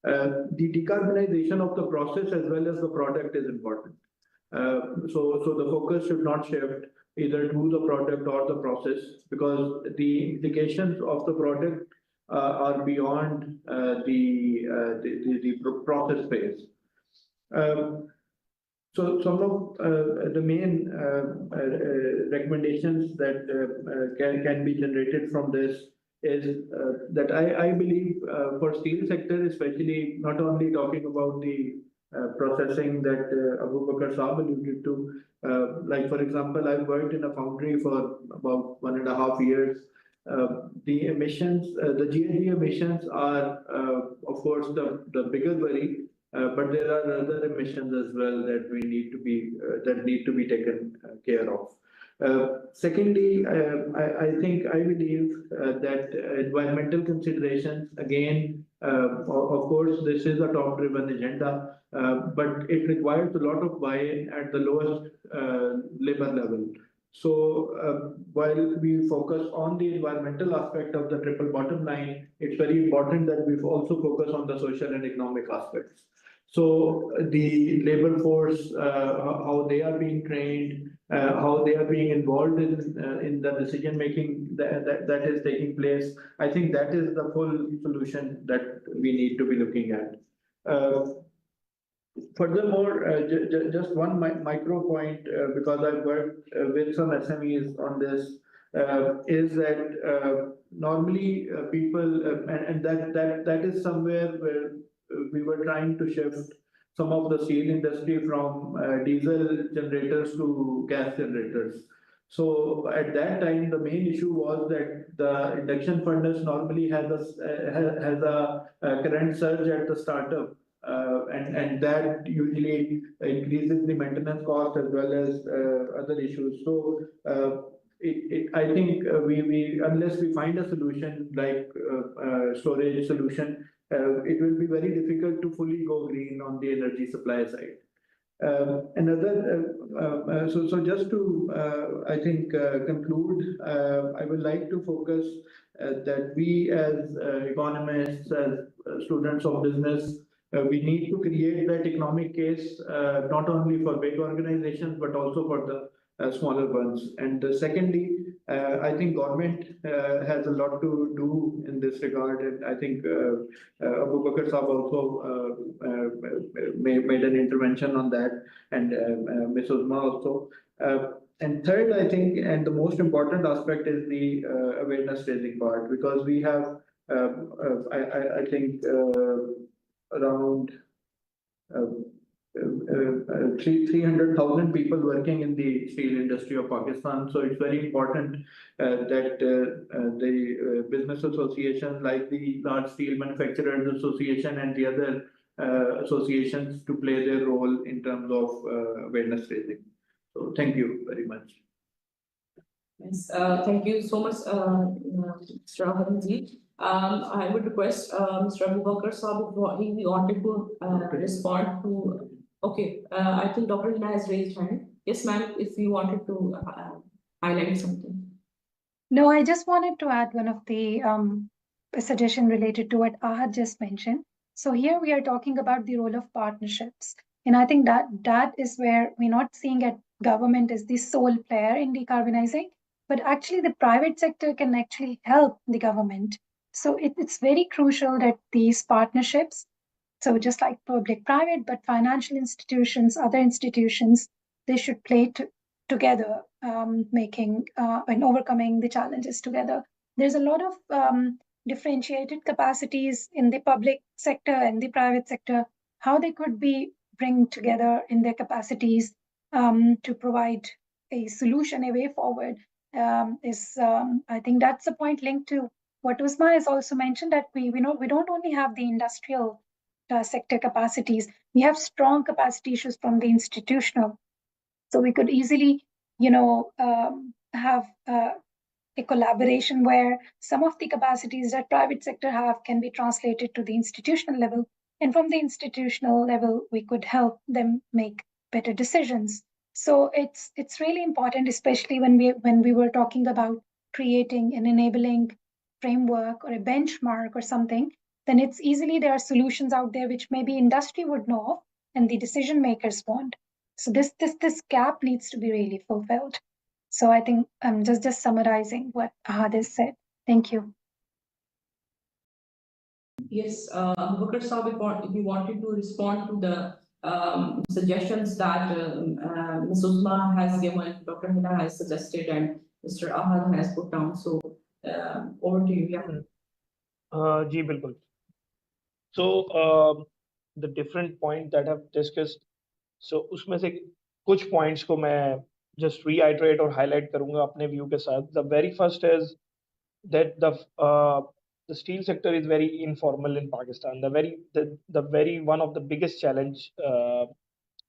the decarbonization of the process as well as the product is important. So the focus should not shift either to the product or the process, because the implications of the product are beyond the process phase. So some of the main recommendations that can be generated from this is that I believe for steel sector, especially, not only talking about the processing that Abu Bakr Saab alluded to. Like, for example, I've worked in a foundry for about 1.5 years. The emissions, the GHG emissions are, of course, the bigger worry, but there are other emissions as well that we need to be taken care of. Secondly, I believe that environmental considerations, again, of course, this is a top-driven agenda, but it requires a lot of buy-in at the lowest labor level. So while we focus on the environmental aspect of the triple bottom line, it's very important that we also focus on the social and economic aspects. So the labor force, how they are being trained, how they are being involved in the decision making that is taking place. I think that is the full solution that we need to be looking at. Furthermore, just one micro point, because I've worked with some SMEs on this, is that normally people, and that is somewhere where we were trying to shift some of the steel industry from diesel generators to gas generators. So at that time, the main issue was that the induction furnace normally has a current surge at the startup. And that usually increases the maintenance cost as well as other issues. So I think we unless we find a solution like storage solution, it will be very difficult to fully go green on the energy supply side. So just to I think conclude, I would like to focus that we as economists, as students of business, we need to create that economic case, not only for big organizations, but also for the smaller ones. And secondly, I think government has a lot to do in this regard. And I think Abu Bakr Saab also made an intervention on that, and Ms. Uzma also. And third, I think, and the most important aspect is the awareness raising part, because we have, I think, around 300,000 people working in the steel industry of Pakistan. So it's very important that the business associations like the Large Steel Manufacturers Association and the other associations to play their role in terms of awareness raising. So thank you very much. Yes, thank you so much, Mr. Ahmadji. I would request Mr. Abu Bakr Saab if he wanted to respond to. Okay, I think Dr. Hina has raised hand. Yes, ma'am, if you wanted to highlight something. No, I just wanted to add one of the suggestion related to what Ahad just mentioned. So here we are talking about the role of partnerships. And I think that is where we're not seeing at government as the sole player in decarbonizing, but actually the private sector can actually help the government. So it's very crucial that these partnerships, so just like public-private, but financial institutions, other institutions, they should play together, making and overcoming the challenges together. There's a lot of differentiated capacities in the public sector and the private sector, how they could be bring together in their capacities to provide a solution, a way forward. I think that's a point linked to what Usma has also mentioned, that we don't only have the industrial sector capacities, we have strong capacity issues from the institutional. So we could easily, have a collaboration where some of the capacities that private sector have can be translated to the institutional level, and from the institutional level, we could help them make better decisions. So it's really important, especially when we were talking about creating an enabling framework or a benchmark or something. Then it's easily there are solutions out there which maybe industry would know of and the decision makers want. So this gap needs to be really fulfilled. So I think I'm just summarizing what Ahad has said. Thank you. Yes, Abu Bakr Saab, if you wanted to respond to the suggestions that Ms. Uzma has given, Dr. Hina has suggested, and Mr. Ahad has put down. So over to you. Yeah. जी बिल्कुल. So the different point that I've discussed, so उसमें से कुछ points को मैं just reiterate और highlight करूँगा अपने view के साथ. The very first is that the steel sector is very informal in Pakistan. The very one of the biggest challenge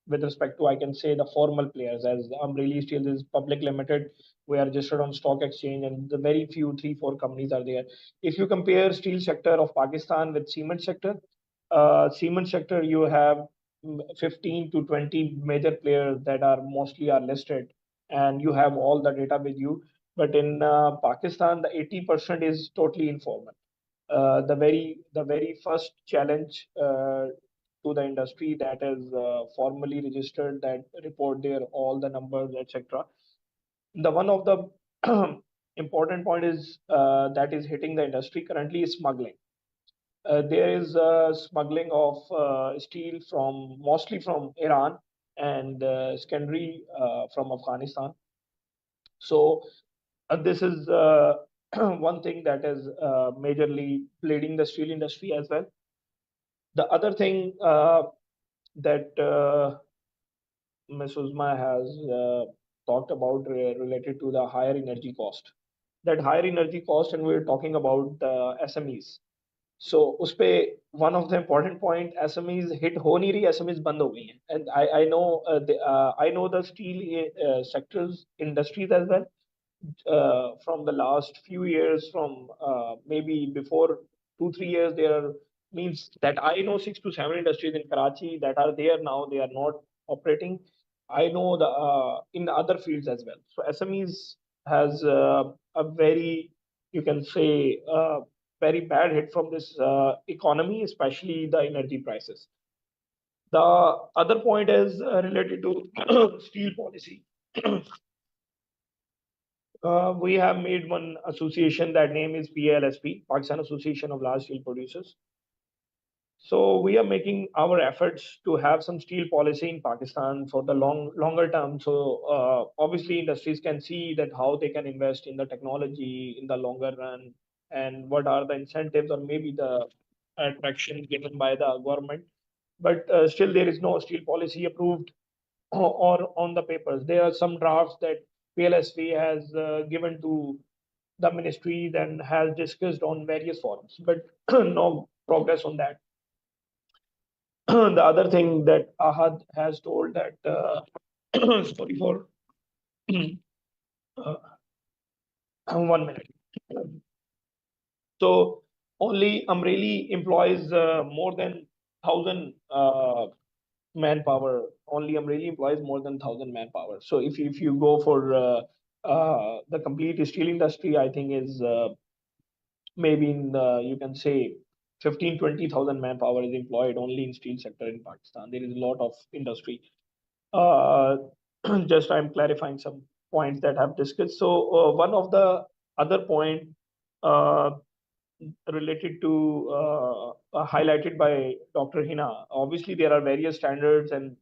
with respect to, I can say, the formal players, as Amreli Steel is public limited. We are registered on stock exchange, and the very few 3-4 companies are there. If you compare steel sector of Pakistan with cement sector, you have 15 to 20 major players that are mostly are listed, and you have all the data with you. But in Pakistan, the 80% is totally informal. The very first challenge to the industry that is formally registered, that report their all the numbers, etc. The one of the important point is that is hitting the industry currently is smuggling. There is smuggling of steel from mostly from Iran and secondary from Afghanistan. So this is one thing that is majorly bleeding the steel industry as well. The other thing that Ms. Uzma has talked about related to the higher energy cost. That higher energy cost, and we're talking about the SMEs. So उसपे one of the important point, SMEs hit हो नहीं रही, SMEs बंद हो गई हैं. And I know the steel sectors industries as well. From the last few years, from maybe before 2-3 years, there are means that I know 6 to 7 industries in Karachi that are there now. They are not operating. I know the in the other fields as well. So SMEs has a very, you can say, very bad hit from this economy, especially the energy prices. The other point is related to steel policy. We have made one association, that name is PLSP, Pakistan Association of Large Steel Producers. So we are making our efforts to have some steel policy in Pakistan for the longer term. So obviously industries can see that how they can invest in the technology in the longer run, and what are the incentives or maybe the attraction given by the government. But still there is no steel policy approved or on the papers. There are some drafts that PLSV has given to the ministry and has discussed on various forums, but no progress on that. The other thing that Ahad has told that, sorry for 1 minute. So only Amreli employs more than 1,000 manpower. Only Amreli employs more than 1,000 manpower. So if you go for the complete steel industry, I think is maybe in the, you can say 15-20,000 manpower is employed only in steel sector in Pakistan. There is a lot of industry. Just I'm clarifying some points that I've discussed. So one of the other point related to highlighted by Dr. Hina, obviously there are various standards, and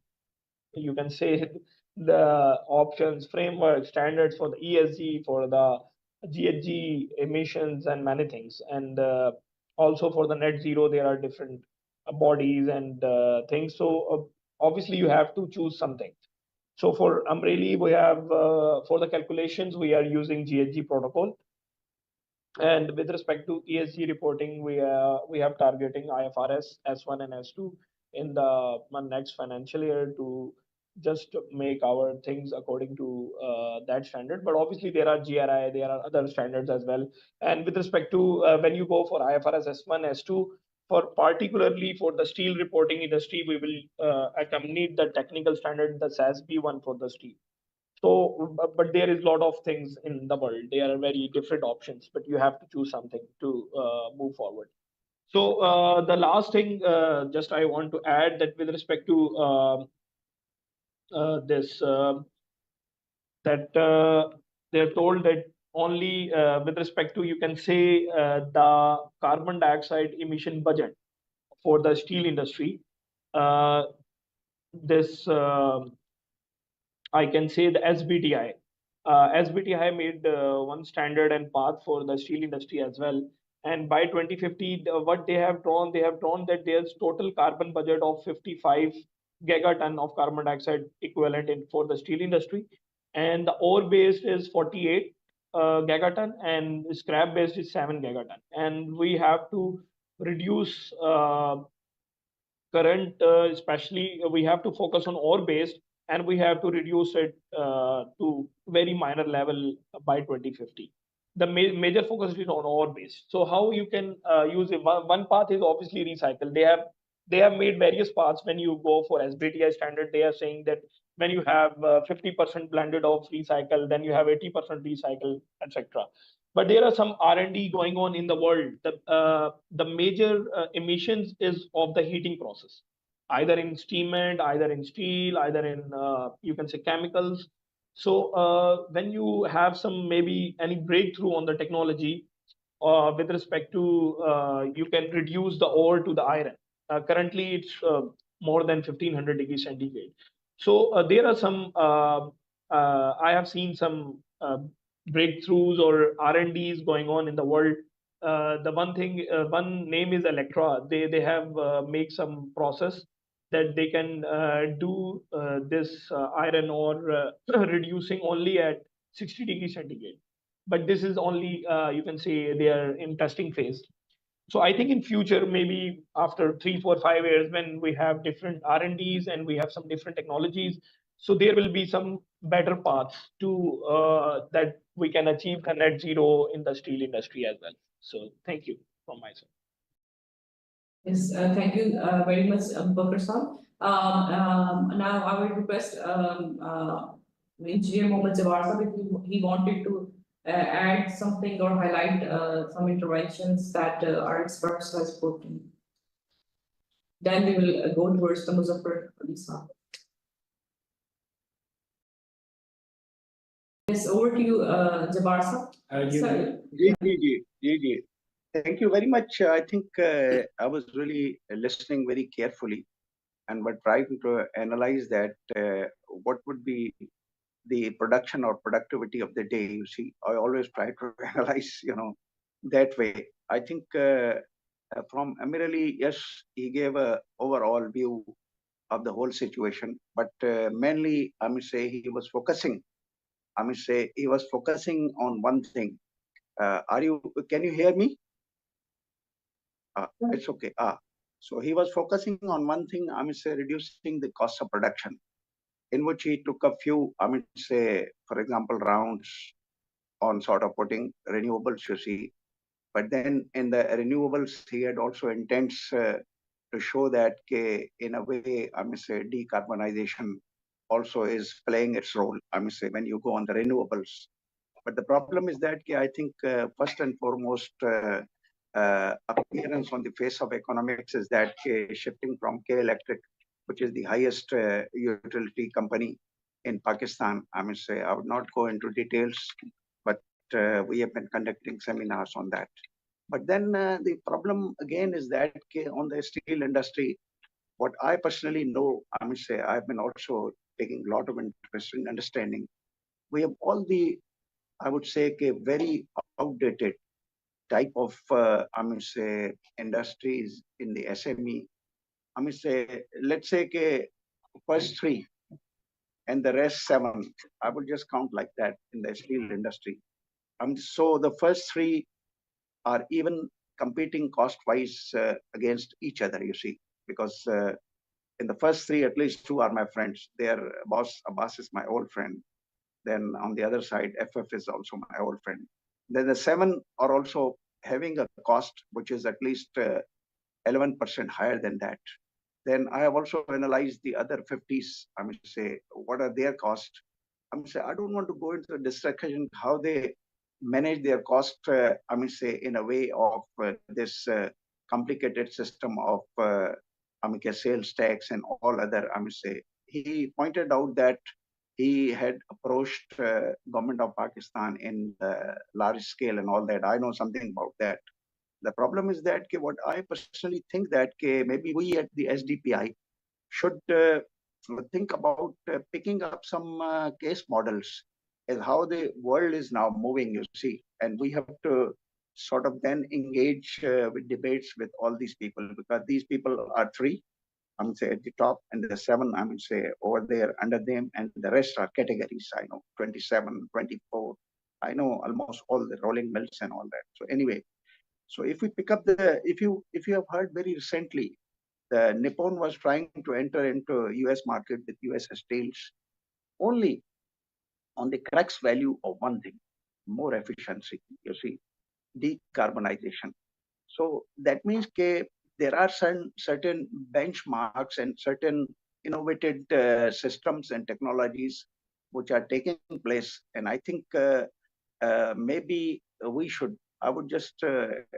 you can say the options, framework, standards for the ESG, for the GHG emissions, and many things. And also for the net zero, there are different bodies and things. So obviously you have to choose something. So for Amreli, we have for the calculations, we are using GHG protocol. And with respect to ESG reporting, we have targeting IFRS S1 and S2 in the next financial year to just make our things according to that standard. But obviously there are GRI, there are other standards as well. And with respect to when you go for IFRS S1, S2, for particularly for the steel reporting industry, we will accompany the technical standard, the SASB one for the steel. So, but there is a lot of things in the world. There are very different options, but you have to choose something to move forward. So the last thing, just I want to add that with respect to this, that they're told that only with respect to, you can say, the carbon dioxide emission budget for the steel industry. This I can say the SBTI. SBTI made one standard and path for the steel industry as well. And by 2050, what they have drawn that there's total carbon budget of 55 gigaton of carbon dioxide equivalent for the steel industry. And the ore based is 48 gigaton, and scrap based is 7 gigaton. And we have to reduce current, especially we have to focus on ore based, and we have to reduce it to very minor level by 2050. The major focus is on ore based. So how you can use it? One path is obviously recycle. They have made various paths. When you go for SBTi standard, they are saying that when you have 50% blended of recycle, then you have 80% recycle, etc. But there are some R&D going on in the world. The major emissions is of the heating process, either in cement, either in steel, either in you can say chemicals. So when you have some maybe any breakthrough on the technology with respect to you can reduce the ore to the iron. Currently, it's more than 1500 degrees centigrade. So there are some. I have seen some breakthroughs or R&Ds going on in the world. The one name is Electra. They have make some process that they can do this iron ore reducing only at 60 degrees centigrade. But this is only you can say they are in testing phase. So I think in future, maybe after 3, 4, 5 years, when we have different R&Ds and we have some different technologies, so there will be some better paths to that we can achieve the net zero in the steel industry as well. So thank you from my side. Yes, thank you very much, Bakar Saab. Now I will request Engineer Mohammed Jawar Saab if he wanted to add something or highlight some interventions that our experts have spoken. Then we will go towards the Muzaffar Ali Saab. Yes, over to you, Jawar Saab. Sir. Ji. Thank you very much. I think I was really listening very carefully and were trying to analyze that what would be the production or productivity of the day. You see, I always try to analyze, that way. I think from Amreli, yes, he gave a overall view of the whole situation, but mainly, I must say, he was focusing on one thing. Can you hear me? It's okay. So he was focusing on one thing, I mean, say, reducing the cost of production, in which he took a few, I mean, say, for example, rounds on sort of putting renewables, you see. But then in the renewables, he had also intents to show that in a way, I mean, say, decarbonization also is playing its role, I mean, say, when you go on the renewables. But the problem is that I think first and foremost, appearance on the face of economics is that shifting from K Electric, which is the highest utility company in Pakistan, I mean, say, I would not go into details, but we have been conducting seminars on that. But then the problem again is that on the steel industry, what I personally know, I mean, say, I've been also taking a lot of interest in understanding. We have all the, I would say, very outdated type of, I mean, say, industries in the SME. I mean, say, let's say, first 3 and the rest 7. I would just count like that in the steel industry. So the first 3 are even competing cost-wise against each other, you see, because in the first 3, at least 2 are my friends. Their boss, Abbas, is my old friend. Then on the other side, FF is also my old friend. Then the 7 are also having a cost which is at least 11% higher than that. Then I have also analyzed the other 50s. I mean, say, what are their costs? I mean, say, I don't want to go into the discussion how they manage their cost. I mean, say, in a way of this complicated system of I mean, sales tax and all other. I mean, say, he pointed out that he had approached government of Pakistan in large scale and all that. I know something about that. The problem is that what I personally think that maybe we at the SDPI should think about picking up some case models as how the world is now moving, you see. And we have to sort of then engage with debates with all these people, because these people are 3. I mean, say, at the top, and the 7, I mean, say, over there under them, and the rest are categories. I know 27, 24. I know almost all the rolling mills and all that. So anyway, so if we pick up if you have heard very recently, The Nippon was trying to enter into US market with US steels only on the crux value of one thing, more efficiency, you see, decarbonization. So that means there are certain benchmarks and certain innovated systems and technologies which are taking place. And I think maybe we should, I would just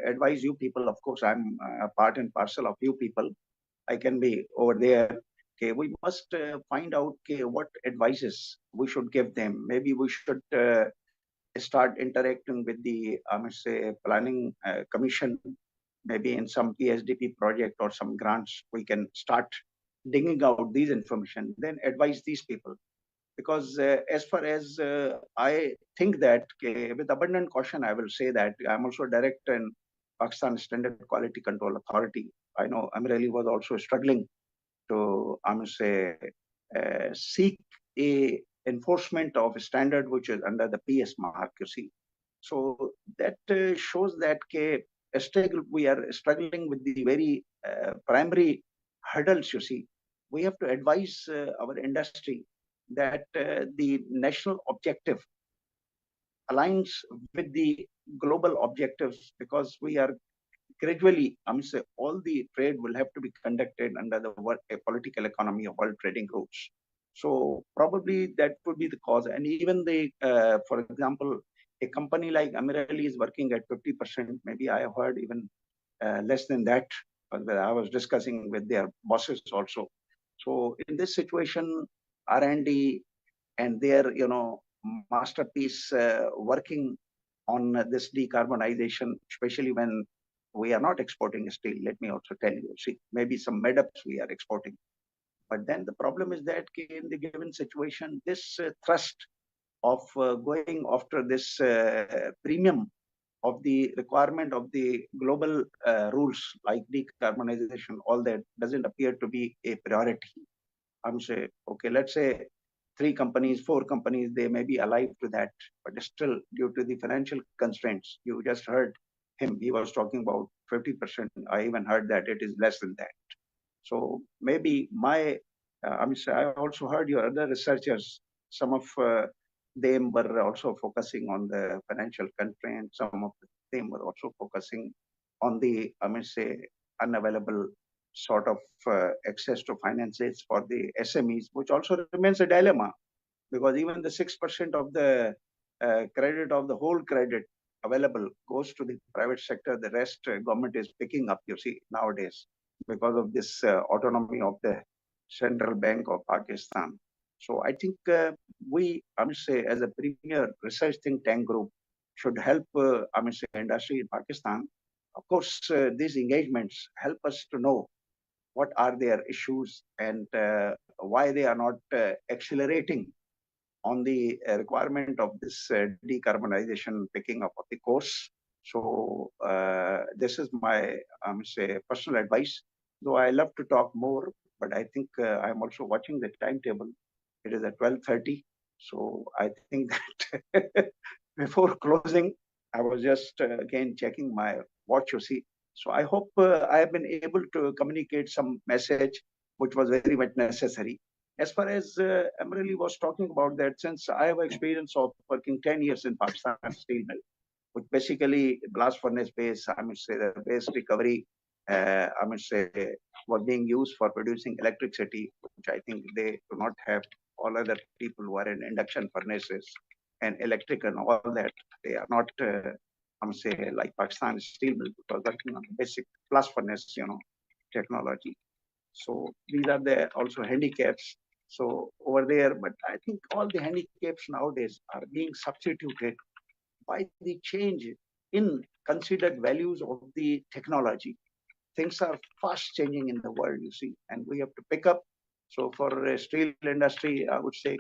advise you people, of course, I'm a part and parcel of you people. I can be over there. Okay, we must find out what advices we should give them. Maybe we should start interacting with the, I must say, planning commission. Maybe in some PSDP project or some grants, we can start digging out these information, then advise these people. Because as far as I think that with abundant caution, I will say that I'm also director in Pakistan Standard Quality Control Authority. I know Amreli was also struggling to, I must say, seek a enforcement of a standard which is under the PS mark, you see. So that shows that we are struggling with the very primary hurdles, you see. We have to advise our industry that the national objective aligns with the global objectives, because we are gradually, I mean, say, all the trade will have to be conducted under the political economy of world trading routes. So probably that would be the cause. And even the, for example, a company like Amreli is working at 50%. Maybe I have heard even less than that. But I was discussing with their bosses also. So in this situation, R&D and their, masterpiece working on this decarbonization, especially when we are not exporting steel. Let me also tell you, see, maybe some MEDUPs we are exporting. But then the problem is that in the given situation, this thrust of going after this premium of the requirement of the global rules like decarbonization, all that doesn't appear to be a priority. I'm saying, okay, let's say 3 companies, 4 companies, they may be alive to that, but still due to the financial constraints, you just heard him, he was talking about 50%. I even heard that it is less than that. So maybe I also heard your other researchers, some of them were also focusing on the financial constraints. Some of them were also focusing on the, unavailable sort of access to finances for the SMEs, which also remains a dilemma, because even the 6% of the credit of the whole credit available goes to the private sector. The rest government is picking up, you see, nowadays, because of this autonomy of the Central Bank of Pakistan. So I think as a premier research think tank group, should help, industry in Pakistan. Of course, these engagements help us to know what are their issues and why they are not accelerating on the requirement of this decarbonization picking up of the course. So this is my personal advice. Though I love to talk more, but I think I'm also watching the timetable. It is at 12:30. So I think that before closing, I was just again checking my watch, you see. So I hope I have been able to communicate some message which was very much necessary. As far as Amreli was talking about that, since I have experience of working 10 years in Pakistan Steel Mill, which basically blast furnace base, the base recovery, was being used for producing electricity, which I think they do not have. All other people who are in induction furnaces and electric and all that, they are not, like Pakistan Steel Mill, because working on basic blast furnace, technology. So these are the also handicaps. So over there, but I think all the handicaps nowadays are being substituted by the change in considered values of the technology. Things are fast changing in the world, you see, and we have to pick up. So for steel industry, I would say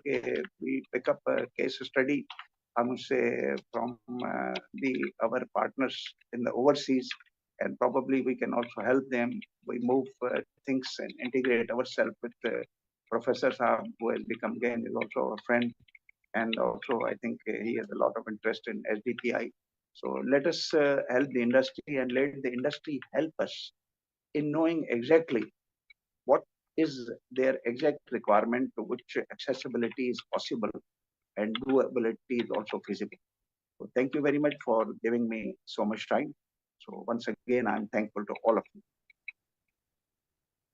we pick up a case study, I would say from our partners in the overseas, and probably we can also help them. We move things and integrate ourselves with Professor Saab, who has become again is also a friend, and also I think he has a lot of interest in SDPI. So let us help the industry and let the industry help us in knowing exactly is their exact requirement to which accessibility is possible and doability is also feasible. So thank you very much for giving me so much time. So once again, I'm thankful to all of you.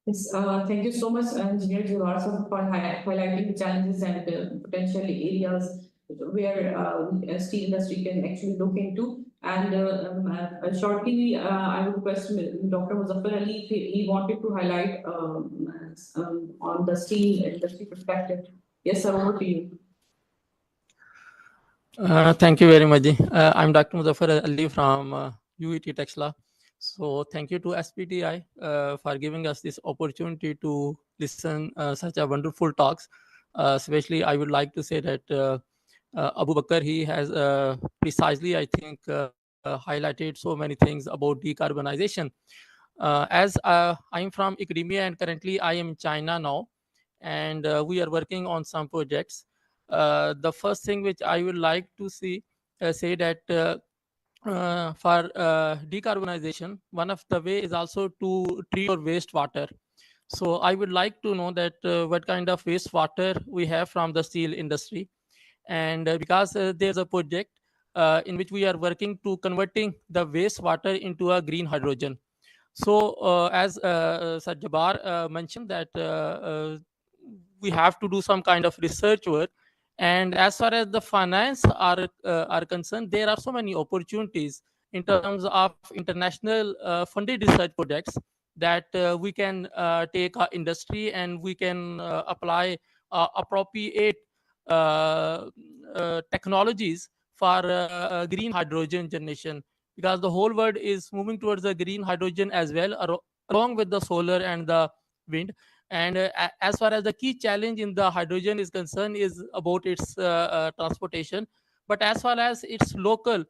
Yes, thank you so much, Engineer Jivar, for highlighting the challenges and potential areas where steel industry can actually look into. And shortly, I would request Dr. Muzaffar Ali if he wanted to highlight on the steel industry perspective. Yes, sir, over to you. Thank you very much. I'm Dr. Muzaffar Ali from UET Texla. So thank you to SPTI for giving us this opportunity to listen such a wonderful talks. Especially, I would like to say that Abu Bakr, he has precisely, I think, highlighted so many things about decarbonization. As I'm from academia and currently I am in China now, and we are working on some projects. The first thing which I would like to say that for decarbonization, one of the way is also to treat your wastewater. So I would like to know that what kind of wastewater we have from the steel industry, and because there's a project in which we are working to converting the wastewater into a green hydrogen. So, as Sir Jabbar mentioned that we have to do some kind of research work, and as far as the finance are concerned, there are so many opportunities in terms of international funded research projects that we can take our industry and we can apply appropriate technologies for green hydrogen generation, because the whole world is moving towards the green hydrogen as well, along with the solar and the wind. And as far as the key challenge in the hydrogen is concerned is about its transportation, but as far as its local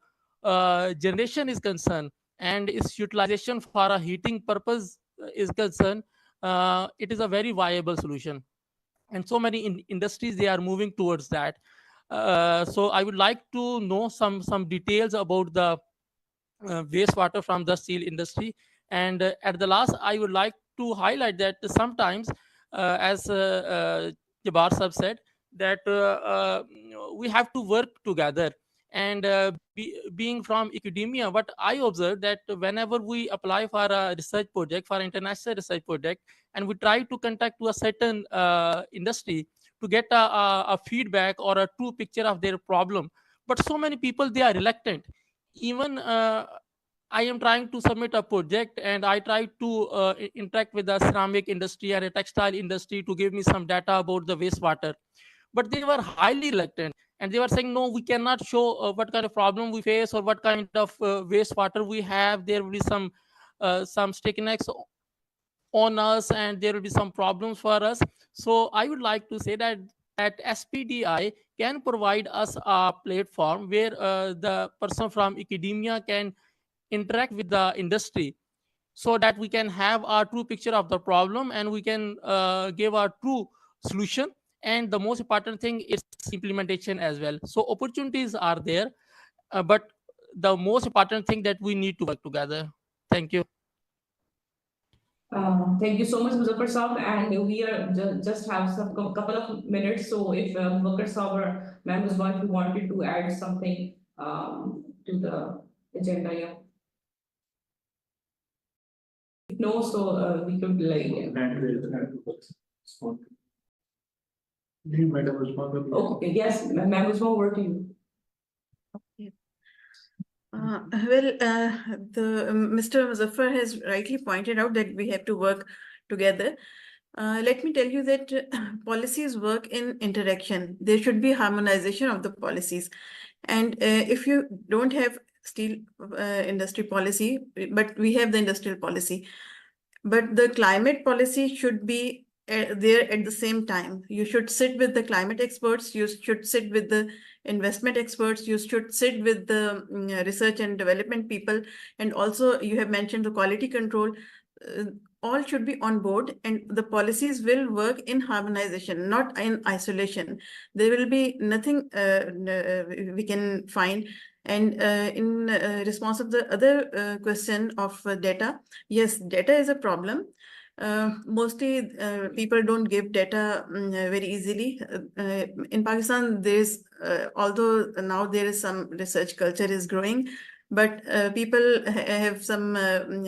generation is concerned and its utilization for a heating purpose is concerned, it is a very viable solution, and so many industries, they are moving towards that. So I would like to know some details about the wastewater from the steel industry. And at the last, I would like to highlight that sometimes, as Jabbar Sahab said, that we have to work together. And being from academia, what I observed that whenever we apply for a research project, for international research project, and we try to contact to a certain industry to get a feedback or a true picture of their problem, but so many people, they are reluctant. Even I am trying to submit a project and I try to interact with the ceramic industry or a textile industry to give me some data about the wastewater, but they were highly reluctant, and they were saying, no, we cannot show what kind of problem we face or what kind of wastewater we have. There will be some stickiness on us and there will be some problems for us. So I would like to say that SPDI can provide us a platform where the person from academia can interact with the industry, so that we can have a true picture of the problem and we can give a true solution. And the most important thing is implementation as well. So opportunities are there, but the most important thing that we need to work together. Thank you. Thank you so much, Muzaffar Saab. And we are just have some couple of minutes. So if Bakr Saab or Ma'am Usman, if you wanted to add something to the agenda, yeah. If no, so we could like. Okay, yes, Ma'am Usman, over to you. Mr. Muzaffar has rightly pointed out that we have to work together. Let me tell you that policies work in interaction. There should be harmonization of the policies. And if you don't have steel industry policy, but we have the industrial policy, but the climate policy should be there at the same time. You should sit with the climate experts, you should sit with the investment experts, you should sit with the research and development people, and also you have mentioned the quality control. All should be on board, and the policies will work in harmonization, not in isolation. There will be nothing we can find. And in response of the other question of data, yes, data is a problem. Mostly people don't give data very easily. In Pakistan, although now there is some research culture is growing, but people have some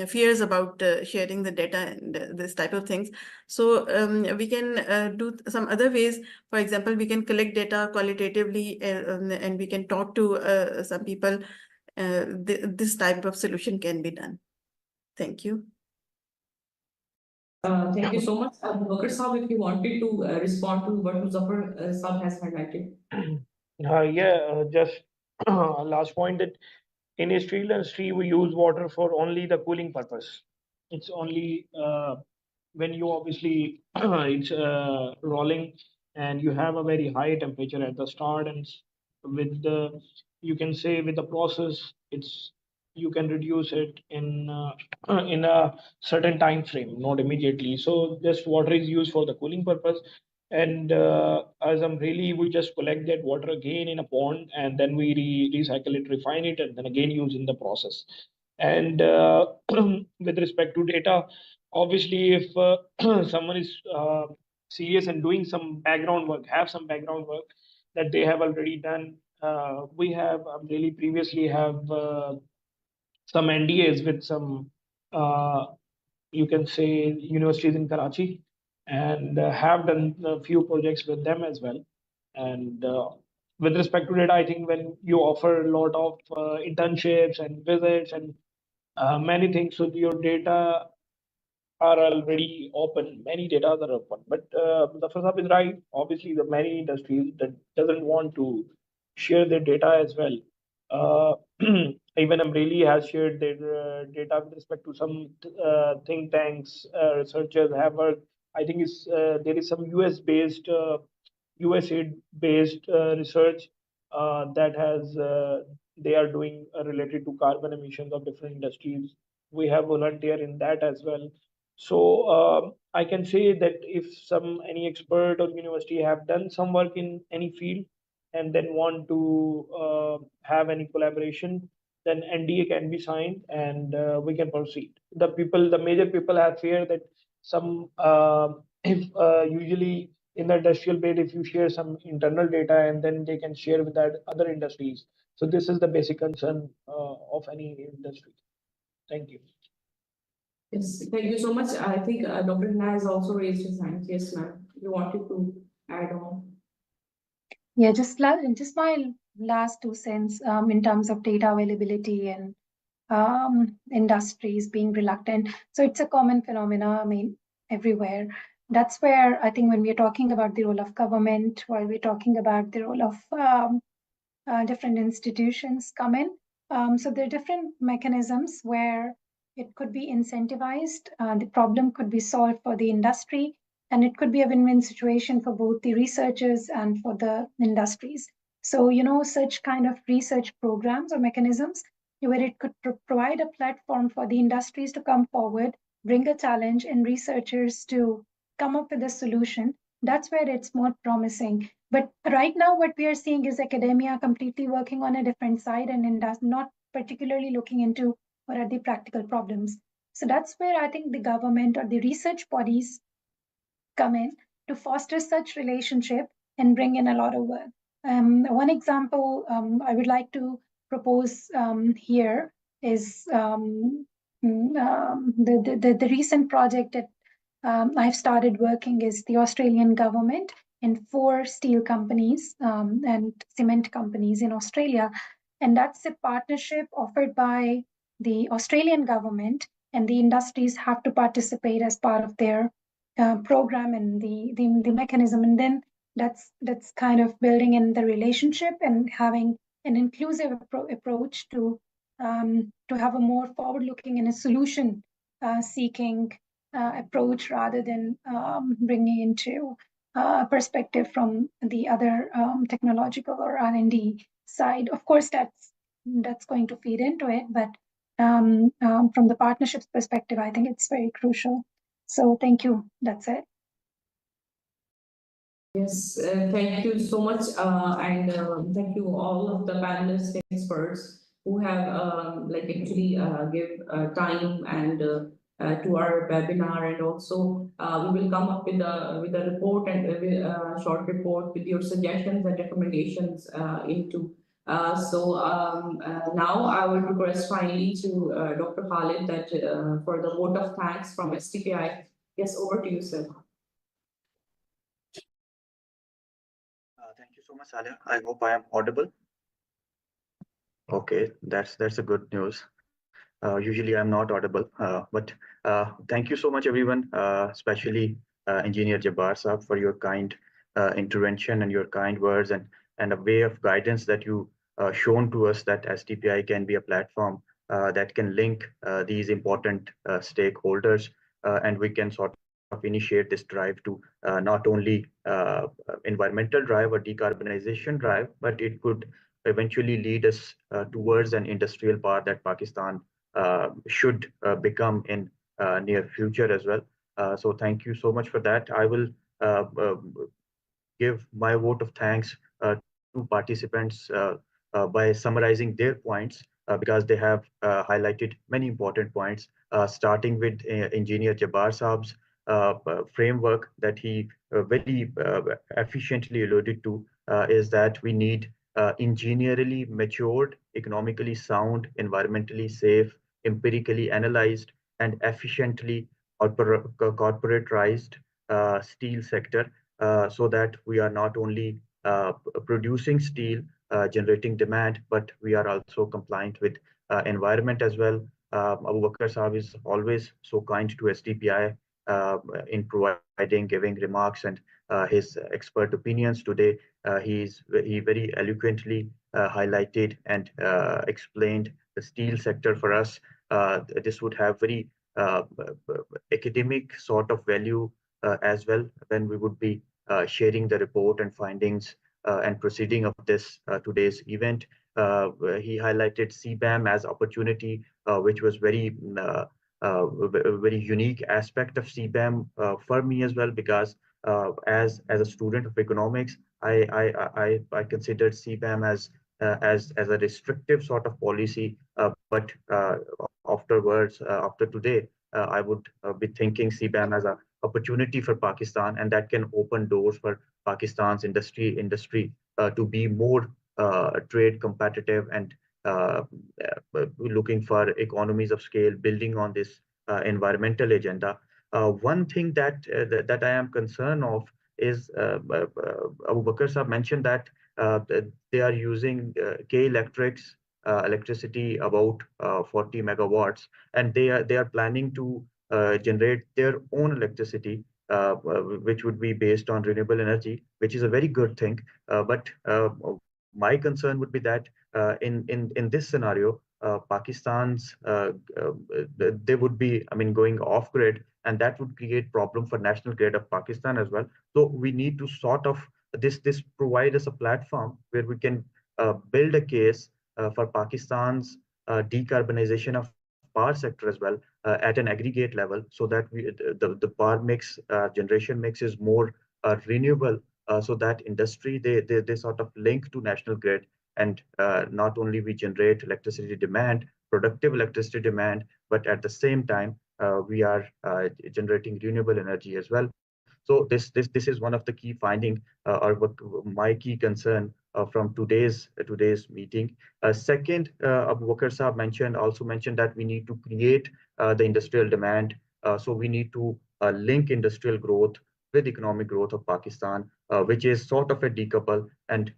fears about sharing the data and this type of things. So we can do some other ways. For example, we can collect data qualitatively and we can talk to some people. This type of solution can be done. Thank you. Thank you so much. Bakar Saab, if you wanted to respond to what Muzaffar Saab has highlighted. Just last point that in steel industry we use water for only the cooling purpose. It's only when you obviously it's rolling and you have a very high temperature at the start, and with the you can say with the process it's you can reduce it in a certain time frame, not immediately. So just water is used for the cooling purpose, and as Amreli, we just collect that water again in a pond, and then we recycle it, refine it, and then again use in the process. And with respect to data, obviously, if someone is serious and doing some background work, have some background work that they have already done, we have really previously have some NDAs with some you can say universities in Karachi, and have done a few projects with them as well. And with respect to data, I think when you offer a lot of internships and visits and many things, so your data are already open. Many data are open, but the Saab is right. Obviously, the many industries that doesn't want to share their data as well. Even Amreli has shared their data with respect to some think tanks. Researchers have worked. I think there is some USAID based research that has they are doing related to carbon emissions of different industries. We have volunteer in that as well. So I can say that if any expert or university have done some work in any field and then want to have any collaboration, then NDA can be signed and we can proceed. The major people have fear that some if usually in the industrial bed, if you share some internal data and then they can share with that other industries. So this is the basic concern of any industry. Thank you. Yes, thank you so much. I think Dr. Hina has also raised his hand. Yes, ma'am. You wanted to add on? Yeah, just my last 2 cents in terms of data availability and industries being reluctant. So it's a common phenomena, I mean, everywhere. That's where I think when we're talking about the role of government, while we're talking about the role of different institutions come in. So there are different mechanisms where it could be incentivized, the problem could be solved for the industry, and it could be a win-win situation for both the researchers and for the industries. So, such kind of research programs or mechanisms where it could provide a platform for the industries to come forward, bring a challenge, and researchers to come up with a solution. That's where it's more promising. But right now, what we are seeing is academia completely working on a different side and not particularly looking into what are the practical problems. So that's where I think the government or the research bodies come in to foster such relationship and bring in a lot of work. One example I would like to propose here is the recent project that I've started working is the Australian government and 4 steel companies and cement companies in Australia. And that's a partnership offered by the Australian government, and the industries have to participate as part of their program and the mechanism. And then that's kind of building in the relationship and having an inclusive approach to have a more forward-looking and a solution seeking approach rather than bringing into perspective from the other technological or R&D side. Of course, that's going to feed into it, but from the partnerships perspective, I think it's very crucial. So thank you. That's it. Yes, thank you so much, and thank you all of the panelists and experts who have actually give time and to our webinar, and also we will come up with a report and a short report with your suggestions and recommendations into. Now I would request finally to Dr. Khalid that for the vote of thanks from STPI. Yes, over to you, sir. Thank you so much, Alia. I hope I am audible. Okay, that's a good news. Usually I'm not audible, but thank you so much, everyone, especially Engineer Jabbar Saab, for your kind intervention and your kind words and a way of guidance that you shown to us that STPI can be a platform that can link these important stakeholders, and we can sort of initiate this drive to not only environmental drive or decarbonization drive, but it could eventually lead us towards an industrial path that Pakistan should become in near future as well. So thank you so much for that. I will give my vote of thanks to participants by summarizing their points because they have highlighted many important points, starting with Engineer Jabbar Saab's framework that he very efficiently alluded to, is that we need engineerily matured, economically sound, environmentally safe, empirically analyzed, and efficiently corporatized steel sector, so that we are not only producing steel, generating demand, but we are also compliant with environment as well. Abu Bakr Saab is always so kind to SDPI in providing, giving remarks and his expert opinions today. He very eloquently highlighted and explained the steel sector for us. This would have very academic sort of value as well when we would be sharing the report and findings and proceeding of this today's event. He highlighted CBAM as opportunity, which was very very unique aspect of CBAM for me as well, because as a student of economics, I considered CBAM as a restrictive sort of policy, but afterwards, after today, I would be thinking CBAM as an opportunity for Pakistan, and that can open doors for Pakistan's industry to be more trade competitive and looking for economies of scale, building on this environmental agenda. One thing that I am concerned of is Abu Bakr Saab mentioned that they are using K Electric's electricity about 40 megawatts, and they are planning to generate their own electricity, which would be based on renewable energy, which is a very good thing. But my concern would be that in this scenario, Pakistan's they would be, I mean, going off grid, and that would create problem for national grid of Pakistan as well. So we need to sort of this provide us a platform where we can build a case for Pakistan's decarbonization of power sector as well at an aggregate level, so that the power mix generation mix is more renewable, so that industry they sort of link to national grid, and not only we generate electricity demand, productive electricity demand, but at the same time we are generating renewable energy as well. So this is one of the key finding or what my key concern from today's meeting. Second, Abu Bakr Saab also mentioned that we need to create the industrial demand. So we need to link industrial growth with economic growth of Pakistan, which is sort of a decouple, and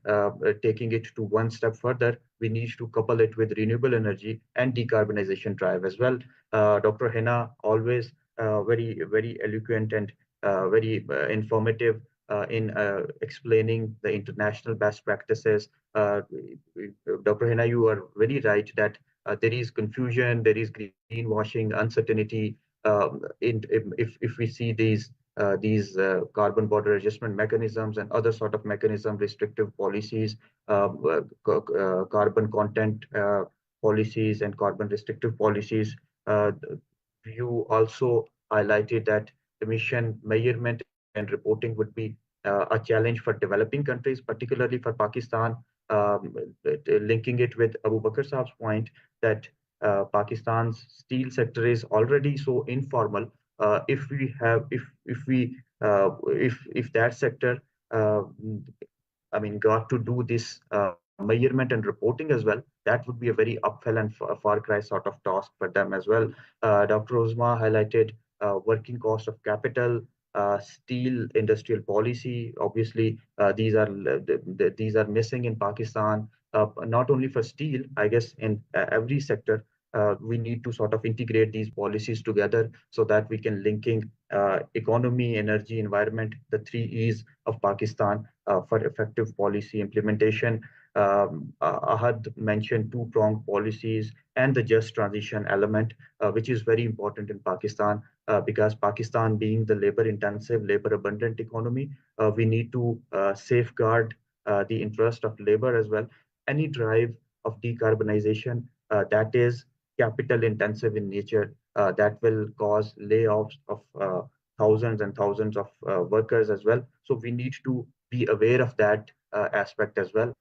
taking it to one step further, we need to couple it with renewable energy and decarbonization drive as well. Dr. Hena always very eloquent and very informative in explaining the international best practices. Dr. Hena, you are very right that there is confusion, there is greenwashing, uncertainty. If we see these carbon border adjustment mechanisms and other sort of mechanism, restrictive policies, carbon content policies and carbon restrictive policies. You also highlighted that emission measurement and reporting would be a challenge for developing countries, particularly for Pakistan, linking it with Abu Bakr Saab's point that Pakistan's steel sector is already so informal. If we have, if that sector, got to do this measurement and reporting as well, that would be a very uphill and far cry sort of task for them as well. Dr. Uzma highlighted working cost of capital, steel industrial policy. Obviously, these are missing in Pakistan. Not only for steel, I guess in every sector, we need to sort of integrate these policies together so that we can linking economy, energy, environment, the 3 E's of Pakistan for effective policy implementation. Ahad mentioned two-pronged policies and the just transition element, which is very important in Pakistan because Pakistan being the labor-intensive, labor-abundant economy, we need to safeguard the interest of labor as well. Any drive of decarbonization that is capital intensive in nature, that will cause layoffs of thousands and thousands of workers as well. So we need to be aware of that aspect as well.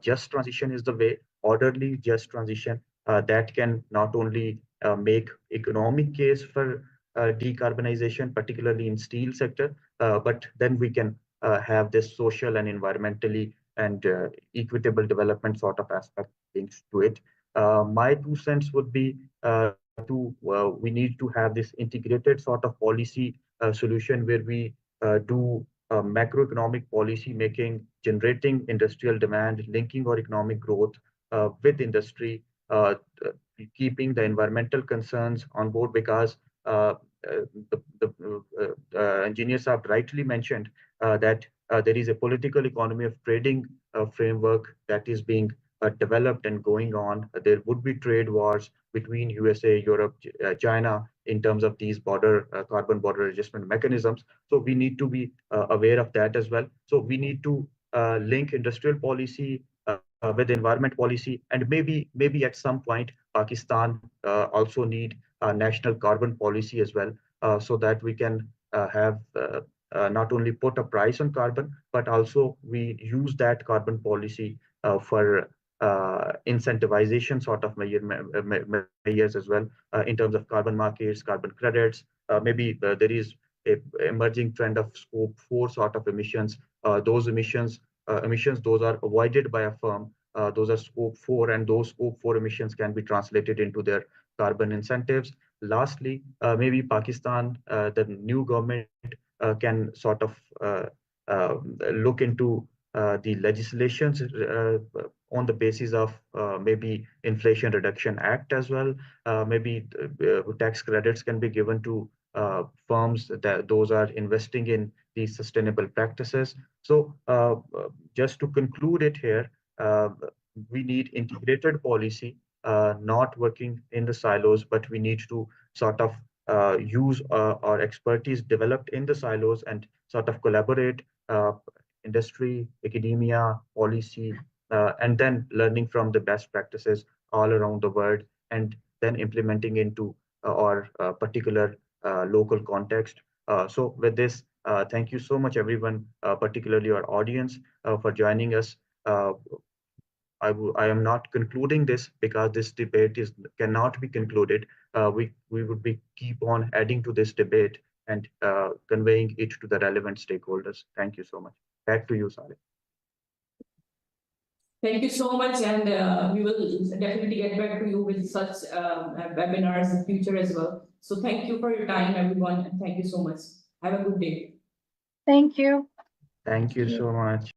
Just transition is the way, orderly just transition that can not only make economic case for decarbonization, particularly in steel sector, but then we can have this social and environmentally and equitable development sort of aspect linked to it. My 2 cents would be we need to have this integrated sort of policy solution where we do macroeconomic policy making, generating industrial demand, linking our economic growth with industry, keeping the environmental concerns on board because the engineers have rightly mentioned that there is a political economy of trading framework that is being developed and going on. There would be trade wars between USA, Europe, China in terms of these carbon border adjustment mechanisms. So we need to be aware of that as well. So we need to link industrial policy with environment policy, and maybe at some point Pakistan also need a national carbon policy as well, so that we can have not only put a price on carbon, but also we use that carbon policy for incentivization sort of measures as well in terms of carbon markets, carbon credits. Maybe there is a emerging trend of scope 4 sort of emissions. Those emissions, those are avoided by a firm. Those are scope 4, and those scope 4 emissions can be translated into their carbon incentives. Lastly, maybe Pakistan, the new government can sort of look into the legislations on the basis of maybe Inflation Reduction Act as well. Maybe tax credits can be given to firms that those are investing in these sustainable practices. So just to conclude it here, we need integrated policy, not working in the silos, but we need to sort of use our expertise developed in the silos and sort of collaborate industry, academia, policy, and then learning from the best practices all around the world, and then implementing into our particular local context. So with this, thank you so much, everyone, particularly our audience, for joining us. I am not concluding this because this debate cannot be concluded. We would be keep on adding to this debate and conveying it to the relevant stakeholders. Thank you so much. Back to you, Saleh. Thank you so much, and we will definitely get back to you with such webinars in future as well. So thank you for your time, everyone, and thank you so much. Have a good day. Thank you. Thank you so much.